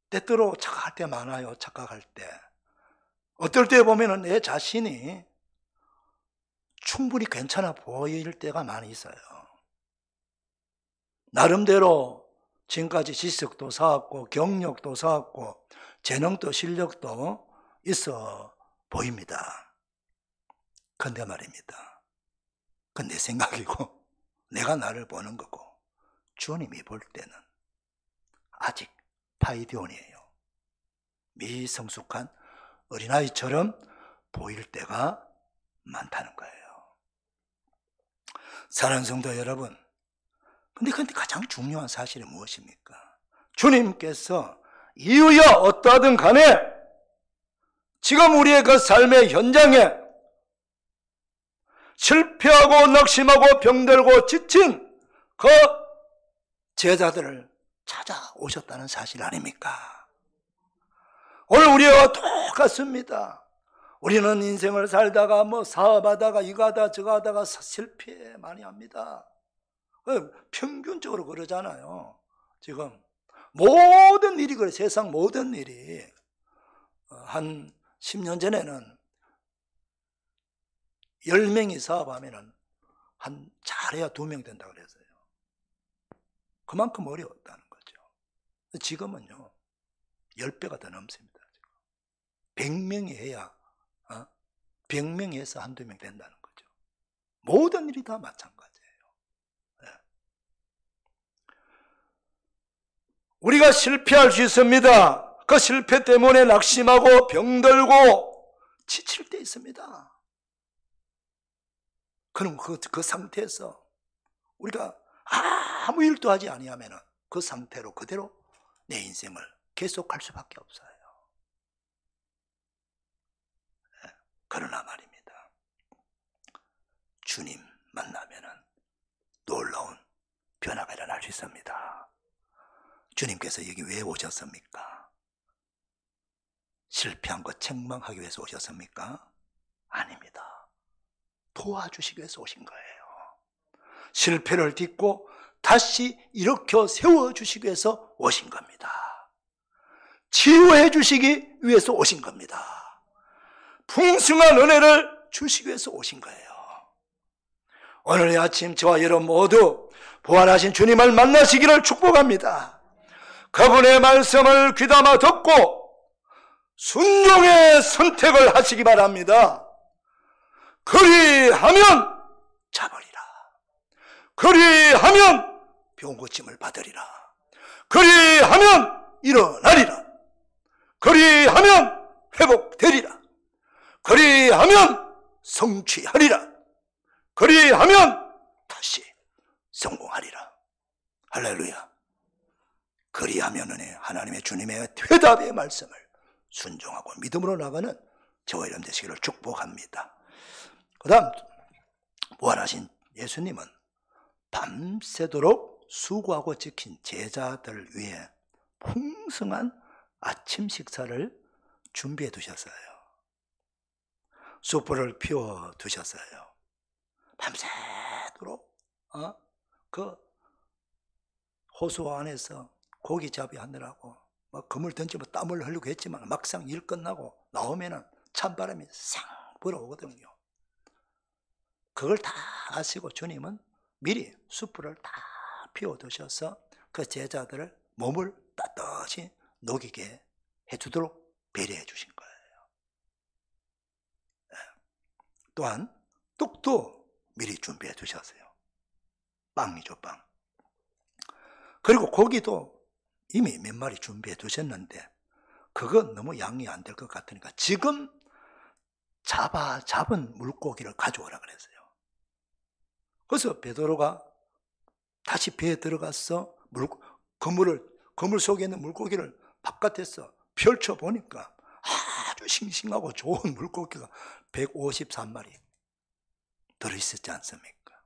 때때로 착각할 때 많아요. 착각할 때 어떨 때 보면은 내 자신이 충분히 괜찮아 보일 때가 많이 있어요. 나름대로 지금까지 지식도 쌓았고 경력도 쌓았고 재능도 실력도 있어 보입니다. 근데 말입니다. 그건 내 생각이고 내가 나를 보는 거고 주님이 볼 때는 아직 파이디온이에요. 미성숙한 어린아이처럼 보일 때가 많다는 거예요. 사랑하는 성도 여러분, 근데 가장 중요한 사실이 무엇입니까? 주님께서 이유야 어떠하든 간에 지금 우리의 그 삶의 현장에 실패하고 낙심하고 병들고 지친 그 제자들을 찾아오셨다는 사실 아닙니까? 오늘 우리와 똑같습니다. 우리는 인생을 살다가 사업하다가 이거 하다 저거 하다가 실패 많이 합니다. 평균적으로 그러잖아요. 지금 모든 일이 그래. 세상 모든 일이. 한 10년 전에는 10명이 사업하면 잘해야 2명 된다고 그랬어요. 그만큼 어려웠다는 거죠. 지금은요 10배가 더 넘습니다. 100명이 해야 100명이 해서 1-2명 된다는 거죠. 모든 일이 다 마찬가지예요. 우리가 실패할 수 있습니다. 그 실패 때문에 낙심하고 병들고 지칠 때 있습니다. 그럼 그 상태에서 우리가 아무 일도 하지 아니하면 그 상태로 그대로 내 인생을 계속할 수밖에 없어요. 그러나 말입니다. 주님 만나면은 놀라운 변화가 일어날 수 있습니다. 주님께서 여기 왜 오셨습니까? 실패한 것 책망하기 위해서 오셨습니까? 아닙니다. 도와주시기 위해서 오신 거예요. 실패를 딛고 다시 일으켜 세워주시기 위해서 오신 겁니다. 치유해 주시기 위해서 오신 겁니다. 풍성한 은혜를 주시기 위해서 오신 거예요. 오늘 아침 저와 여러분 모두 부활하신 주님을 만나시기를 축복합니다. 그분의 말씀을 귀담아 듣고 순종의 선택을 하시기 바랍니다. 그리하면 잡으리라. 그리하면 병 고침을 받으리라. 그리하면 일어나리라. 그리하면 회복되리라. 그리하면 성취하리라. 그리하면 다시 성공하리라. 할렐루야. 그리하면은 하나님의 주님의 회답의 말씀을 순종하고 믿음으로 나가는 저와 여러분 되시기를 축복합니다. 그 다음 부활하신 예수님은 밤새도록 수고하고 지킨 제자들을 위해 풍성한 아침 식사를 준비해 두셨어요. 숯불을 피워 두셨어요. 밤새도록 그 호수 안에서 고기잡이 하느라고 막 그물 던지고 땀을 흘리고 했지만 막상 일 끝나고 나오면은 찬바람이 싹 불어오거든요. 그걸 다 아시고 주님은 미리 숯불을 다 피워 두셔서 그 제자들을 몸을 따뜻이 녹이게 해주도록 배려해 주신 거예요. 또한 떡도 미리 준비해 두셨어요. 빵이죠, 빵. 그리고 고기도 이미 몇 마리 준비해 두셨는데 그건 너무 양이 안 될 것 같으니까 지금 잡은 물고기를 가져오라 그랬어요. 그래서 베드로가 다시 배에 들어가서 그물 속에 있는 물고기를 바깥에서 펼쳐보니까 아주 싱싱하고 좋은 물고기가 153마리 들어있었지 않습니까?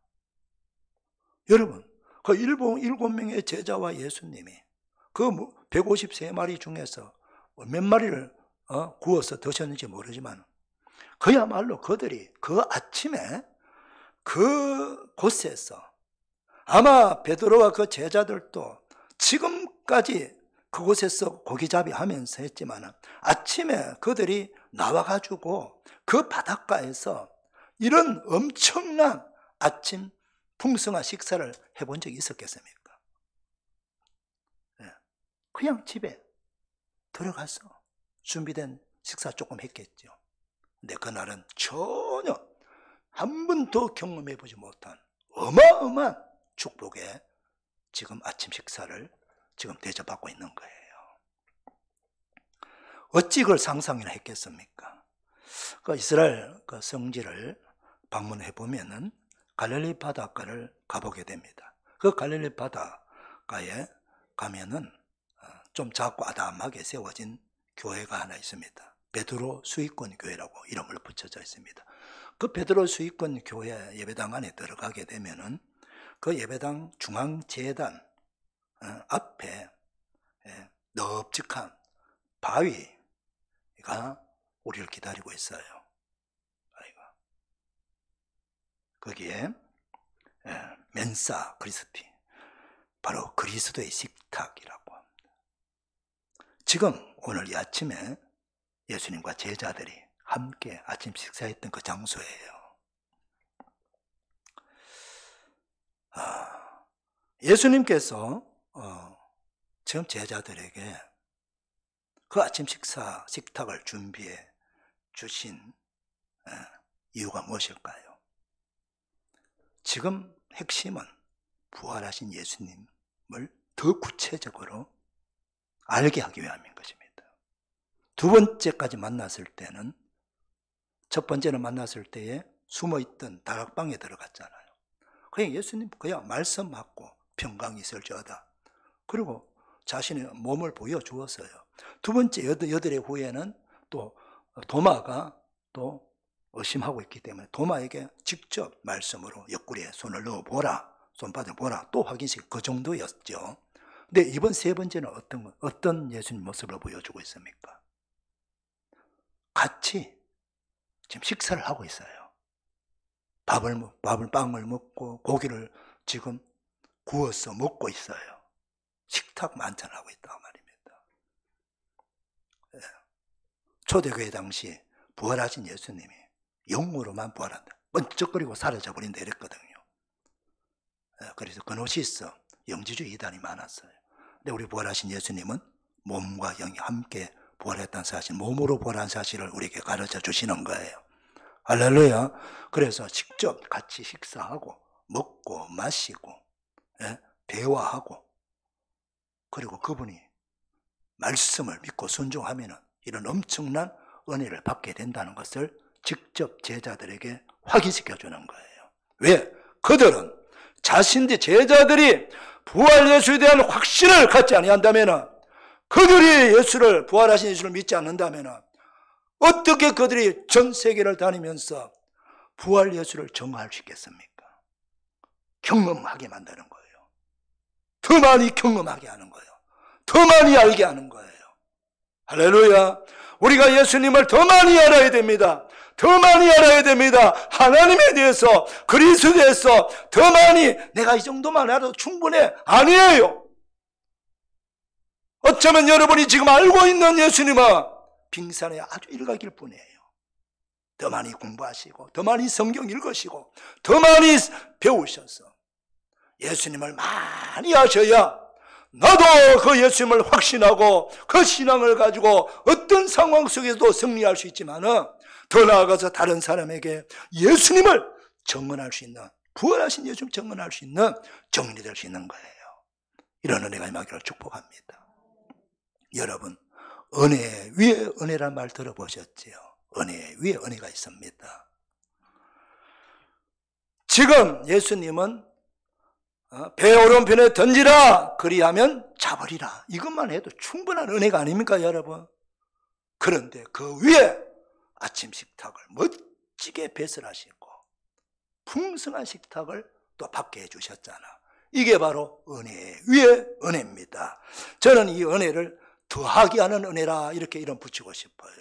여러분, 그 7명의 제자와 예수님이 그 153마리 중에서 몇 마리를 구워서 드셨는지 모르지만 그야말로 그들이 그 아침에 그 곳에서 아마 베드로와 그 제자들도 지금까지 그곳에서 고기잡이 하면서 했지만 아침에 그들이 나와가지고 그 바닷가에서 이런 엄청난 아침 풍성한 식사를 해본 적이 있었겠습니까? 그냥 집에 들어가서 준비된 식사 조금 했겠죠. 근데 그날은 전혀 한 번도 경험해보지 못한 어마어마한 축복에 지금 아침 식사를 지금 대접받고 있는 거예요. 어찌 그걸 상상이나 했겠습니까? 그 이스라엘 그 성지를 방문해 보면은 갈릴리 바닷가를 가보게 됩니다. 그 갈릴리 바닷가에 가면은 좀 작고 아담하게 세워진 교회가 하나 있습니다. 베드로 수익권 교회라고 이름을 붙여져 있습니다. 그 베드로 수익권 교회 예배당 안에 들어가게 되면은 그 예배당 중앙 재단 앞에 넓적한 바위가 우리를 기다리고 있어요. 거기에 멘사 그리스피, 바로 그리스도의 식탁이라고 합니다. 지금 오늘 이 아침에 예수님과 제자들이 함께 아침 식사했던 그 장소예요. 예수님께서 지금 제자들에게 그 아침 식탁을 준비해 주신 이유가 무엇일까요? 지금 핵심은 부활하신 예수님을 더 구체적으로 알게 하기 위함인 것입니다. 두 번째까지 만났을 때는, 첫 번째는 만났을 때에 숨어있던 다락방에 들어갔잖아요. 그냥 예수님 그냥 말씀하고 평강이 있을지어다. 그리고 자신의 몸을 보여주었어요. 두 번째 여드레 후에는 또 도마가 또 의심하고 있기 때문에 도마에게 직접 말씀으로 옆구리에 손을 넣어보라, 손바닥 보라, 또 확인시키고 그 정도였죠. 근데 이번 세 번째는 어떤 예수님 모습을 보여주고 있습니까? 같이 지금 식사를 하고 있어요. 빵을 먹고 고기를 지금 구워서 먹고 있어요. 식탁 만찬하고 있다고 말입니다. 초대교회 당시 부활하신 예수님이 영으로만 부활한다, 번쩍거리고 사라져버린다 이랬거든요. 그래서 그노시스 영지주의 이단이 많았어요. 근데 우리 부활하신 예수님은 몸과 영이 함께 부활했다는 사실, 몸으로 부활한 사실을 우리에게 가르쳐 주시는 거예요. 할렐루야. 그래서 직접 같이 식사하고 먹고 마시고 대화하고, 그리고 그분이 말씀을 믿고 순종하면 이런 엄청난 은혜를 받게 된다는 것을 직접 제자들에게 확인시켜 주는 거예요. 왜? 그들은 자신들 제자들이 부활 예수에 대한 확신을 갖지 아니한다면, 그들이 부활하신 예수를 믿지 않는다면 어떻게 그들이 전 세계를 다니면서 부활 예수를 증거할 수 있겠습니까? 경험하게 만드는 거예요. 더 많이 경험하게 하는 거예요. 더 많이 알게 하는 거예요. 할렐루야. 우리가 예수님을 더 많이 알아야 됩니다. 더 많이 알아야 됩니다. 하나님에 대해서, 그리스도에 대해서 더 많이. 내가 이 정도만 알아도 충분해. 아니에요. 어쩌면 여러분이 지금 알고 있는 예수님은 빙산에 아주 일각일 뿐이에요. 더 많이 공부하시고, 더 많이 성경 읽으시고, 더 많이 배우셔서 예수님을 많이 아셔야 나도 그 예수님을 확신하고 그 신앙을 가지고 어떤 상황 속에서도 승리할 수 있지만은, 더 나아가서 다른 사람에게 예수님을 증언할 수 있는, 부활하신 예수님 증언할 수 있는 정인이 될 수 있는 거예요. 이런 은혜가 임하기를 축복합니다. 여러분, 은혜 위에 은혜란 말 들어보셨지요? 은혜 위에 은혜가 있습니다. 지금 예수님은 배 오른편에 던지라, 그리하면 잡으리라, 이것만 해도 충분한 은혜가 아닙니까 여러분? 그런데 그 위에 아침 식탁을 멋지게 배설하시고 풍성한 식탁을 또 받게 해주셨잖아. 이게 바로 은혜 위에 은혜입니다. 저는 이 은혜를 더하게 하는 은혜라 이렇게 이름 붙이고 싶어요.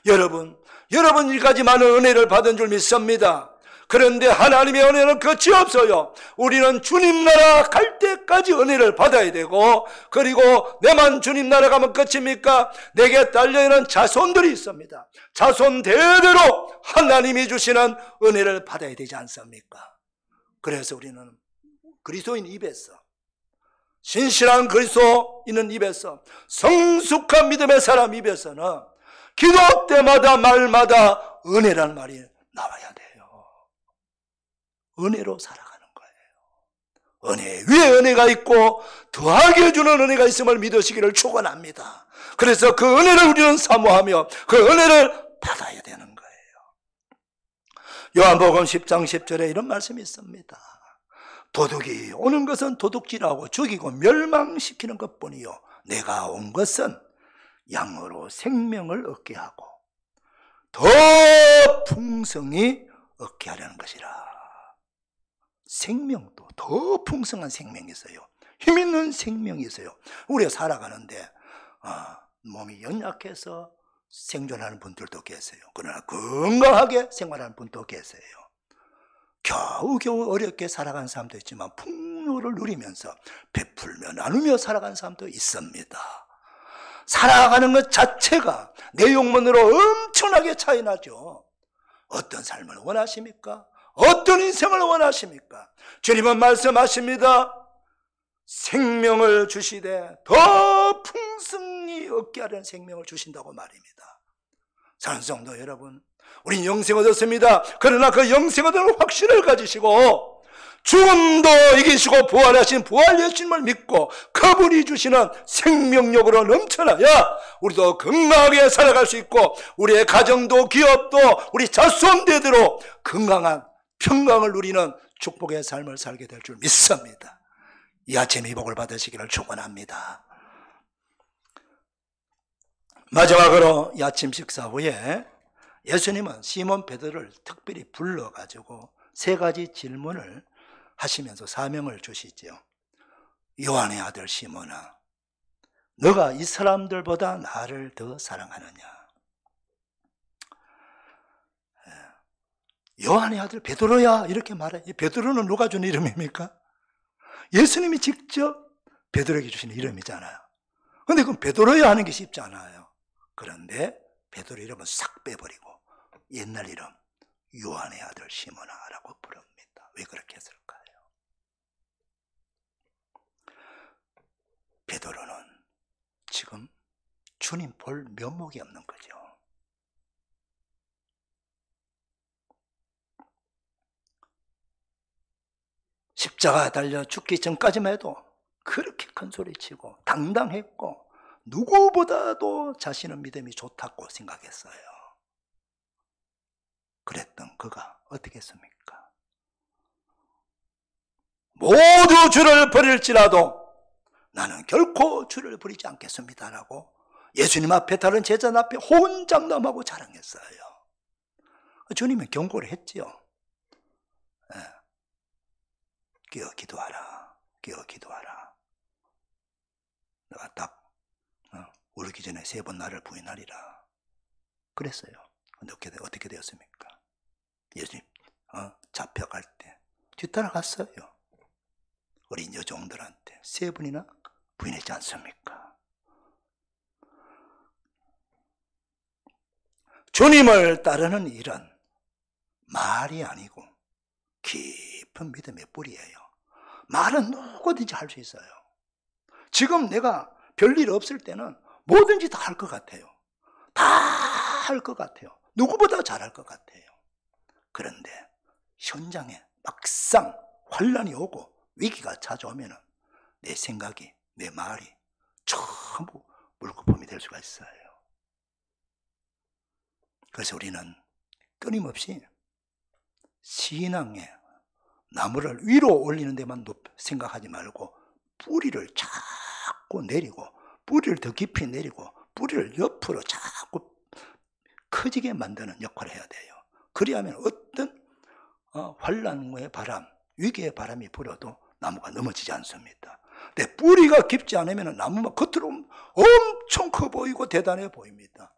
여러분 이까지 많은 은혜를 받은 줄 믿습니다. 그런데 하나님의 은혜는 끝이 없어요. 우리는 주님 나라 갈 때까지 은혜를 받아야 되고, 그리고 내만 주님 나라 가면 끝입니까? 내게 딸려있는 자손들이 있습니다. 자손 대대로 하나님이 주시는 은혜를 받아야 되지 않습니까? 그래서 우리는 그리스도인 입에서, 신실한 그리스도인은 입에서, 성숙한 믿음의 사람 입에서는 기도 때마다 말마다 은혜라는 말이 나와야 돼요. 은혜로 살아가는 거예요. 은혜 위에 은혜가 있고 더하게 해주는 은혜가 있음을 믿으시기를 축원합니다. 그래서 그 은혜를 우리는 사모하며 그 은혜를 받아야 되는 거예요. 요한복음 10장 10절에 이런 말씀이 있습니다. 도둑이 오는 것은 도둑질하고 죽이고 멸망시키는 것뿐이요 내가 온 것은 양으로 생명을 얻게 하고 더 풍성히 얻게 하려는 것이라. 생명도 더 풍성한 생명이 있어요. 힘 있는 생명이 있어요. 우리가 살아가는데 몸이 연약해서 생존하는 분들도 계세요. 그러나 건강하게 생활하는 분도 계세요. 겨우겨우 어렵게 살아가는 사람도 있지만 풍요를 누리면서 베풀며 나누며 살아가는 사람도 있습니다. 살아가는 것 자체가 내용만으로 엄청나게 차이 나죠. 어떤 삶을 원하십니까? 어떤 인생을 원하십니까? 주님은 말씀하십니다. 생명을 주시되 더 풍성히 얻게 하려는 생명을 주신다고 말입니다. 사랑하는 성도 여러분, 우린 영생 얻었습니다. 그러나 그 영생 얻은 확신을 가지시고 죽음도 이기시고 부활하신 부활 예수님을 믿고 그분이 주시는 생명력으로 넘쳐나야 우리도 건강하게 살아갈 수 있고 우리의 가정도 기업도 우리 자손대대로 건강한 평강을 누리는 축복의 삶을 살게 될 줄 믿습니다. 이 아침 이 복을 받으시기를 축원합니다. 마지막으로 이 아침 식사 후에 예수님은 시몬 베드로를 특별히 불러가지고 세 가지 질문을 하시면서 사명을 주시죠. 요한의 아들 시몬아, 너가 이 사람들보다 나를 더 사랑하느냐? 요한의 아들 베드로야 이렇게 말해. 베드로는 누가 준 이름입니까? 예수님이 직접 베드로에게 주신 이름이잖아요. 그런데 그건 베드로야 하는 게 쉽지 않아요. 그런데 베드로 이름은 싹 빼버리고 옛날 이름 요한의 아들 시몬아라고 부릅니다. 왜 그렇게 했을까요? 베드로는 지금 주님 볼 면목이 없는 거죠. 십자가 달려 죽기 전까지만 해도 그렇게 큰 소리치고 당당했고 누구보다도 자신의 믿음이 좋다고 생각했어요. 그랬던 그가 어떻게 했습니까? 모두 주를 버릴지라도 나는 결코 주를 버리지 않겠습니다라고 예수님 앞에 다른 제자 앞에 호언장담하고 자랑했어요. 주님은 경고를 했지요. 깨어 기도하라. 깨어 기도하라. 내가 딱 오르기 전에 3번 나를 부인하리라. 그랬어요. 근데 어떻게 되었습니까? 예수님 잡혀갈 때 뒤따라갔어요. 어린 여종들한테 3번이나 부인했지 않습니까? 주님을 따르는 일은 말이 아니고 깊은 믿음의 뿌리예요. 말은 누구든지 할 수 있어요. 지금 내가 별일 없을 때는 뭐든지 다 할 것 같아요. 다 할 것 같아요. 누구보다 잘할 것 같아요. 그런데 현장에 막상 환란이 오고 위기가 찾아오면 내 생각이, 내 말이 전부 물거품이 될 수가 있어요. 그래서 우리는 끊임없이 신앙의 나무를 위로 올리는 데만 생각하지 말고 뿌리를 자꾸 내리고 뿌리를 더 깊이 내리고 뿌리를 옆으로 자꾸 커지게 만드는 역할을 해야 돼요. 그리하면 어떤 환란의 바람, 위기의 바람이 불어도 나무가 넘어지지 않습니다. 근데 뿌리가 깊지 않으면 나무가 겉으로 엄청 커 보이고 대단해 보입니다.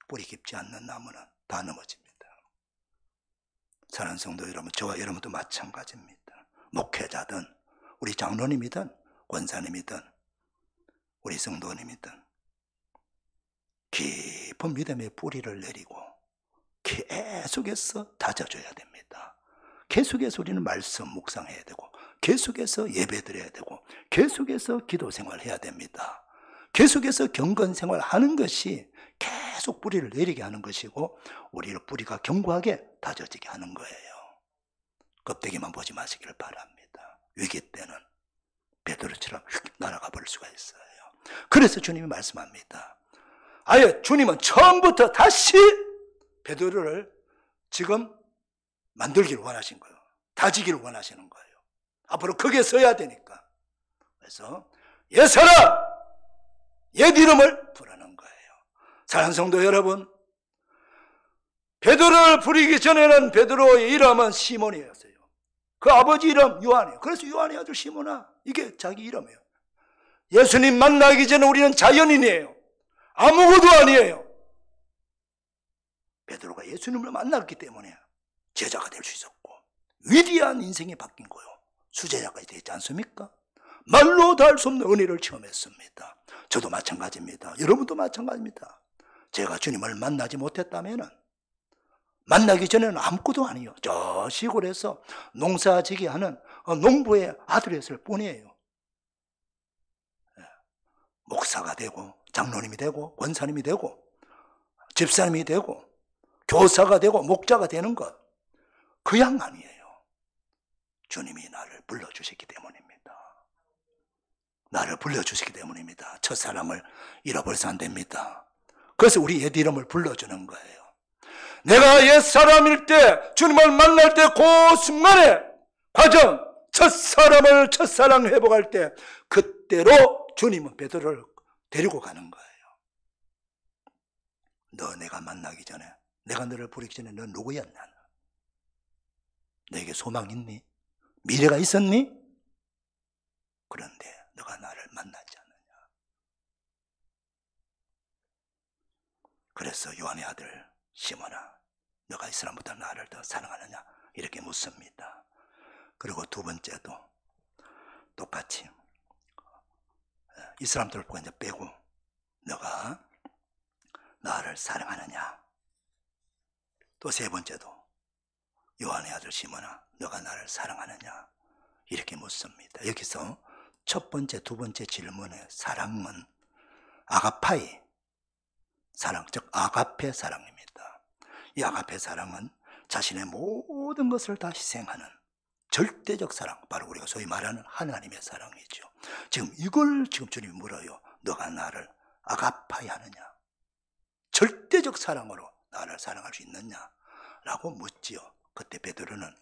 뿌리 깊지 않는 나무는 다 넘어집니다. 사랑하는 성도 여러분, 저와 여러분도 마찬가지입니다. 목회자든 우리 장로님이든 권사님이든 우리 성도님이든 깊은 믿음의 뿌리를 내리고 계속해서 다져줘야 됩니다. 계속해서 우리는 말씀 묵상해야 되고 계속해서 예배드려야 되고 계속해서 기도 생활해야 됩니다. 계속해서 경건 생활하는 것이 계속 뿌리를 내리게 하는 것이고 우리의 뿌리가 견고하게 다져지게 하는 거예요. 껍데기만 보지 마시길 바랍니다. 위기 때는 수가 있어요. 그래서 주님이 말씀합니다. 아예 주님은 처음부터 다시 베드로를 지금 만들기를 원하신 거예요. 다지기를 원하시는 거예요. 앞으로 크게 서야 되니까. 그래서 옛사람, 옛 이름을 부르는 거예요. 사랑하는 성도 여러분, 베드로를 부리기 전에는 베드로의 이름은 시몬이었어요. 그 아버지 이름 요한이에요. 그래서 요한의 아들 시몬아, 이게 자기 이름이에요. 예수님 만나기 전에 우리는 자연인이에요. 아무것도 아니에요. 베드로가 예수님을 만났기 때문에 제자가 될 수 있었고 위대한 인생이 바뀐 거예요. 수제자까지 되지 않습니까? 말로 다 할 수 없는 은혜를 체험했습니다. 저도 마찬가지입니다. 여러분도 마찬가지입니다. 제가 주님을 만나지 못했다면 만나기 전에는 아무것도 아니에요. 저 시골에서 농사지기 하는 농부의 아들이었을 뿐이에요. 목사가 되고 장로님이 되고 권사님이 되고 집사님이 되고 교사가 되고 목자가 되는 것, 그냥 아니에요. 주님이 나를 불러주셨기 때문입니다. 나를 불러주시기 때문입니다. 첫사랑을 잃어버려서 안 됩니다. 그래서 우리 옛 이름을 불러주는 거예요. 내가 옛사람일 때 주님을 만날 때 그 순간에 과정, 첫사람을 첫사랑 회복할 때 그때로 주님은 베드로를 데리고 가는 거예요. 너 내가 만나기 전에, 내가 너를 부르기 전에 너 누구였나? 너에게 소망 있니? 미래가 있었니? 그런데 너가 나를 만나지 않느냐? 그래서 요한의 아들 시몬아, 너가 이 사람보다 나를 더 사랑하느냐? 이렇게 묻습니다. 그리고 두 번째도 똑같이 이 사람들을 보고 이제 빼고 너가 나를 사랑하느냐? 또 세 번째도 요한의 아들 시몬아, 너가 나를 사랑하느냐? 이렇게 묻습니다. 여기서 첫 번째, 두 번째 질문의 사랑은 아가파이 사랑, 즉 아가페 사랑입니다. 이 아가페 사랑은 자신의 모든 것을 다 희생하는 절대적 사랑, 바로 우리가 소위 말하는 하나님의 사랑이죠. 지금 이걸 지금 주님이 물어요. 너가 나를 아가파이 하느냐? 절대적 사랑으로 나를 사랑할 수 있느냐? 라고 묻지요. 그때 베드로는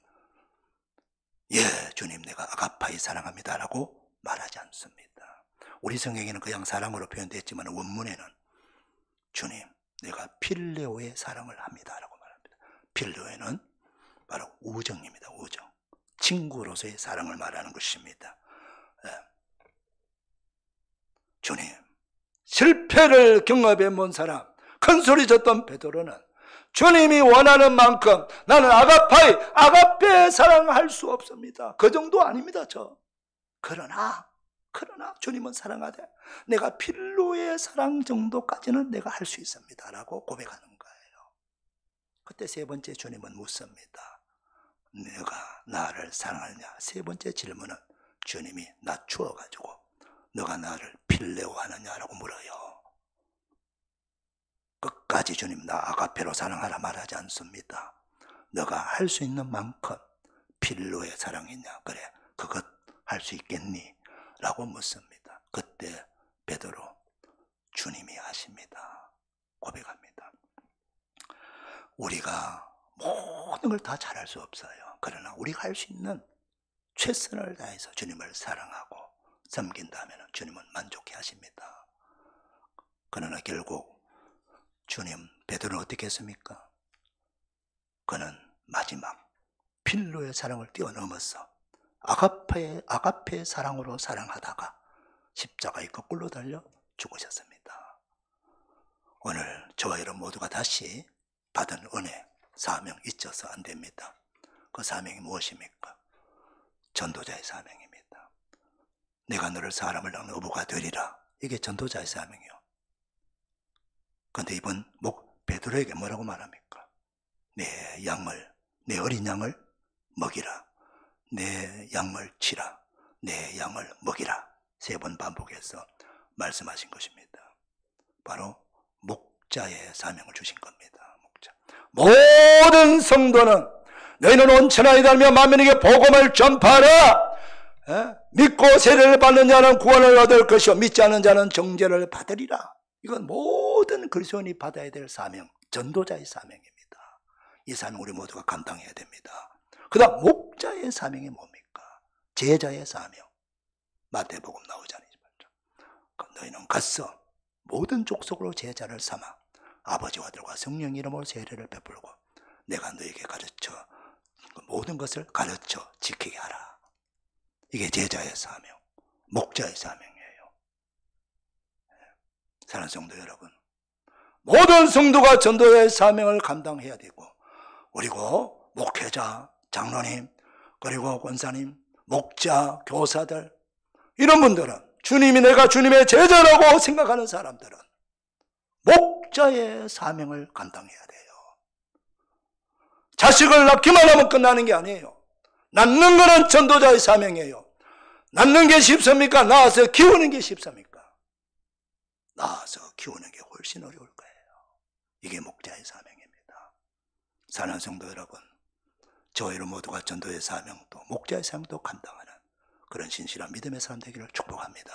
예, 주님 내가 아가파이 사랑합니다 라고 말하지 않습니다. 우리 성경에는 그냥 사랑으로 표현됐지만 원문에는 주님 내가 필레오의 사랑을 합니다 라고 말합니다. 필레오에는 바로 우정입니다. 우정. 친구로서의 사랑을 말하는 것입니다. 주님, 실패를 경험해 본 사람, 큰 소리 쳤던 베드로는 주님이 원하는 만큼 나는 아가페 사랑할 수 없습니다. 그 정도 아닙니다. 그러나 주님은 사랑하되 내가 필로의 사랑 정도까지는 내가 할 수 있습니다 라고 고백하는 거예요. 그때 세 번째 주님은 묻습니다. 내가 나를 사랑하느냐? 세 번째 질문은 주님이 낮추어가지고 너가 나를 필레오 하느냐라고 물어요. 끝까지 주님 나 아가페로 사랑하라 말하지 않습니다. 너가 할 수 있는 만큼 필로의 사랑이냐? 그래, 그것 할 수 있겠니? 라고 묻습니다. 그때 베드로 주님이 하십니다. 고백합니다. 우리가 모든 걸 다 잘할 수 없어요. 그러나 우리가 할 수 있는 최선을 다해서 주님을 사랑하고 섬긴다면 주님은 만족해 하십니다. 그러나 결국 주님, 베드로는 어떻게 했습니까? 그는 마지막 필로의 사랑을 뛰어넘어서 아가페의 사랑으로 사랑하다가 십자가에 거꾸로 달려 죽으셨습니다. 오늘 저와 여러분 모두가 다시 받은 은혜, 사명 잊어서 안 됩니다. 그 사명이 무엇입니까? 전도자의 사명입니다. 내가 너를 사람을 낳는 어부가 되리라. 이게 전도자의 사명이요. 그런데 이번 베드로에게 뭐라고 말합니까? 내 어린 양을 먹이라. 내 양을 치라. 내 양을 먹이라. 3번 반복해서 말씀하신 것입니다. 바로 목자의 사명을 주신 겁니다. 목자. 모든 성도는 너희는 온천하에 달며 만민에게 복음을 전파하라. 믿고 세례를 받는 자는 구원을 얻을 것이요 믿지 않는 자는 정죄를 받으리라. 이건 모든 그리스도인이 받아야 될 사명, 전도자의 사명입니다. 이 사명 우리 모두가 감당해야 됩니다. 그 다음 목자의 사명이 뭡니까? 제자의 사명. 마태복음 나오잖아요. 너희는 가서 모든 족속으로 제자를 삼아 아버지와 아들과 성령 이름으로 세례를 베풀고 내가 너에게 가르쳐 모든 것을 가르쳐 지키게 하라. 이게 제자의 사명, 목자의 사명이에요. 사랑하는 성도 여러분, 모든 성도가 전도의 사명을 감당해야 되고, 그리고 목회자, 장로님, 그리고 권사님, 목자, 교사들, 이런 분들은 주님이 내가 주님의 제자라고 생각하는 사람들은 목자의 사명을 감당해야 돼요. 자식을 낳기만 하면 끝나는 게 아니에요. 낳는 거는 전도자의 사명이에요. 낳는 게 쉽습니까? 낳아서 키우는 게 쉽습니까? 낳아서 키우는 게 훨씬 어려울 거예요. 이게 목자의 사명입니다. 사랑하는 성도 여러분, 저희로 모두가 전도의 사명도 목자의 사명도 감당하는 그런 신실한 믿음의 사람 되기를 축복합니다.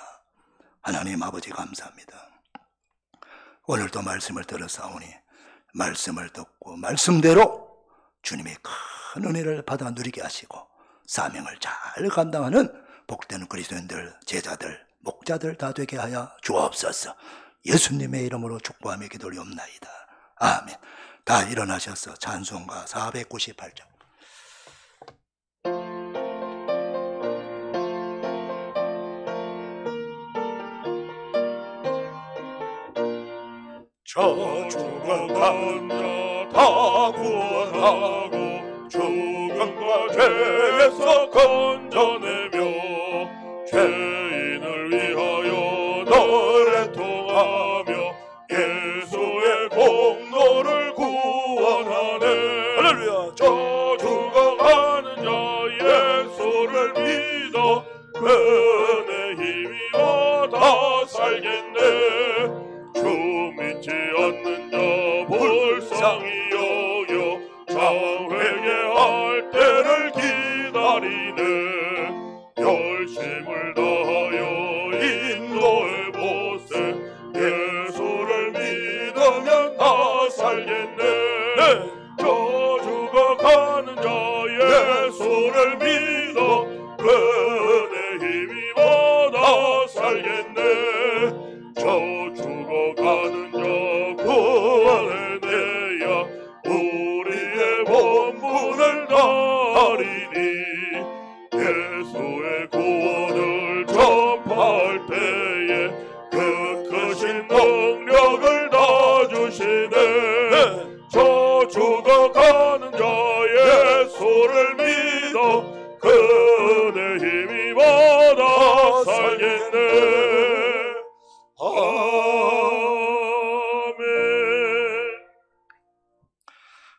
하나님 아버지 감사합니다. 오늘도 말씀을 들어사오니 말씀을 듣고 말씀대로 주님의 큰 은혜를 받아 누리게 하시고 사명을 잘 감당하는 복된 그리스도인들, 제자들, 목자들 다 되게 하여 주옵소서. 예수님의 이름으로 축복하며 기도리옵나이다. 아멘. 다 일어나셔서 찬송가 498장. 저 죽어간 자 다 구원하고 죽음과 죄에서 건져내며 죄인을 위하여 너를 통하며 예수의 공로를 구원하네. 할렐루야. 저 죽어가는 자 예수를 믿어 그의 힘이 얻어 살겠네. 주 믿지 않는 자 불쌍히 여겨 장회개할 때를 기다리네. 열심을 다하여 인도해보세. 예수를 믿으면 다 살겠네. 저 죽어가는 자 예수를 믿어 그의 힘이 얻어 살겠네. 저 죽어가는 자 구원해내야 우리의 본분을 다리니. 예수의 구원을 전파할 때에 그 크신 능력을 다 주시네. 저 죽어가는 자 예수를 믿어 그의 힘이 받아 살겠네. 아멘.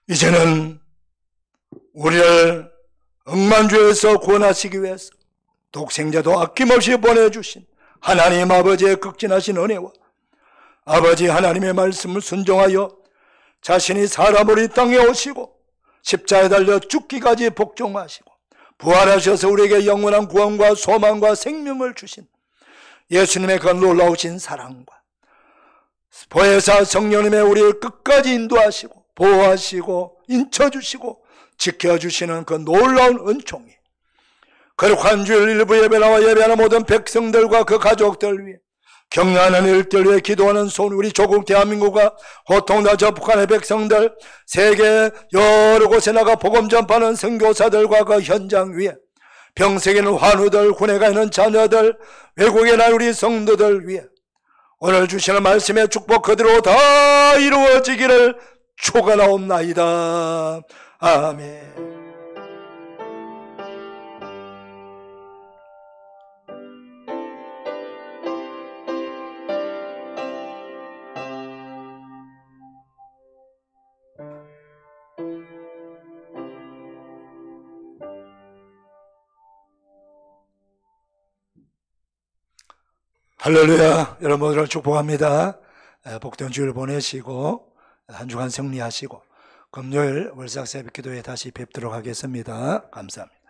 이제는 우리를 억만죄에서 구원하시기 위해서 독생자도 아낌없이 보내주신 하나님 아버지의 극진하신 은혜와 아버지 하나님의 말씀을 순종하여 자신이 사람으로 이 땅에 오시고 십자가에 달려 죽기까지 복종하시고 부활하셔서 우리에게 영원한 구원과 소망과 생명을 주신 예수님의 그 놀라우신 사랑과 보혜사 성령님의 우리를 끝까지 인도하시고 보호하시고 인쳐주시고 지켜주시는 그 놀라운 은총이 거룩한 주일 일부 예배 나와 예배하는 모든 백성들과 그 가족들 위해 격려하는 일들 위해 기도하는 우리 조국 대한민국과 호통나 저 북한의 백성들, 세계 여러 곳에 나가 복음 전파하는 선교사들과 그 현장 위에 병세에 있는 환우들, 군에 가 있는 자녀들, 외국에 난 우리 성도들 위해 오늘 주시는 말씀의 축복 그대로 다 이루어지기를 축원하옵나이다. 아멘. 할렐루야. 여러분들을 축복합니다. 복된 주일 보내시고 한 주간 승리하시고 금요일 월삭 새벽기도에 다시 뵙도록 하겠습니다. 감사합니다.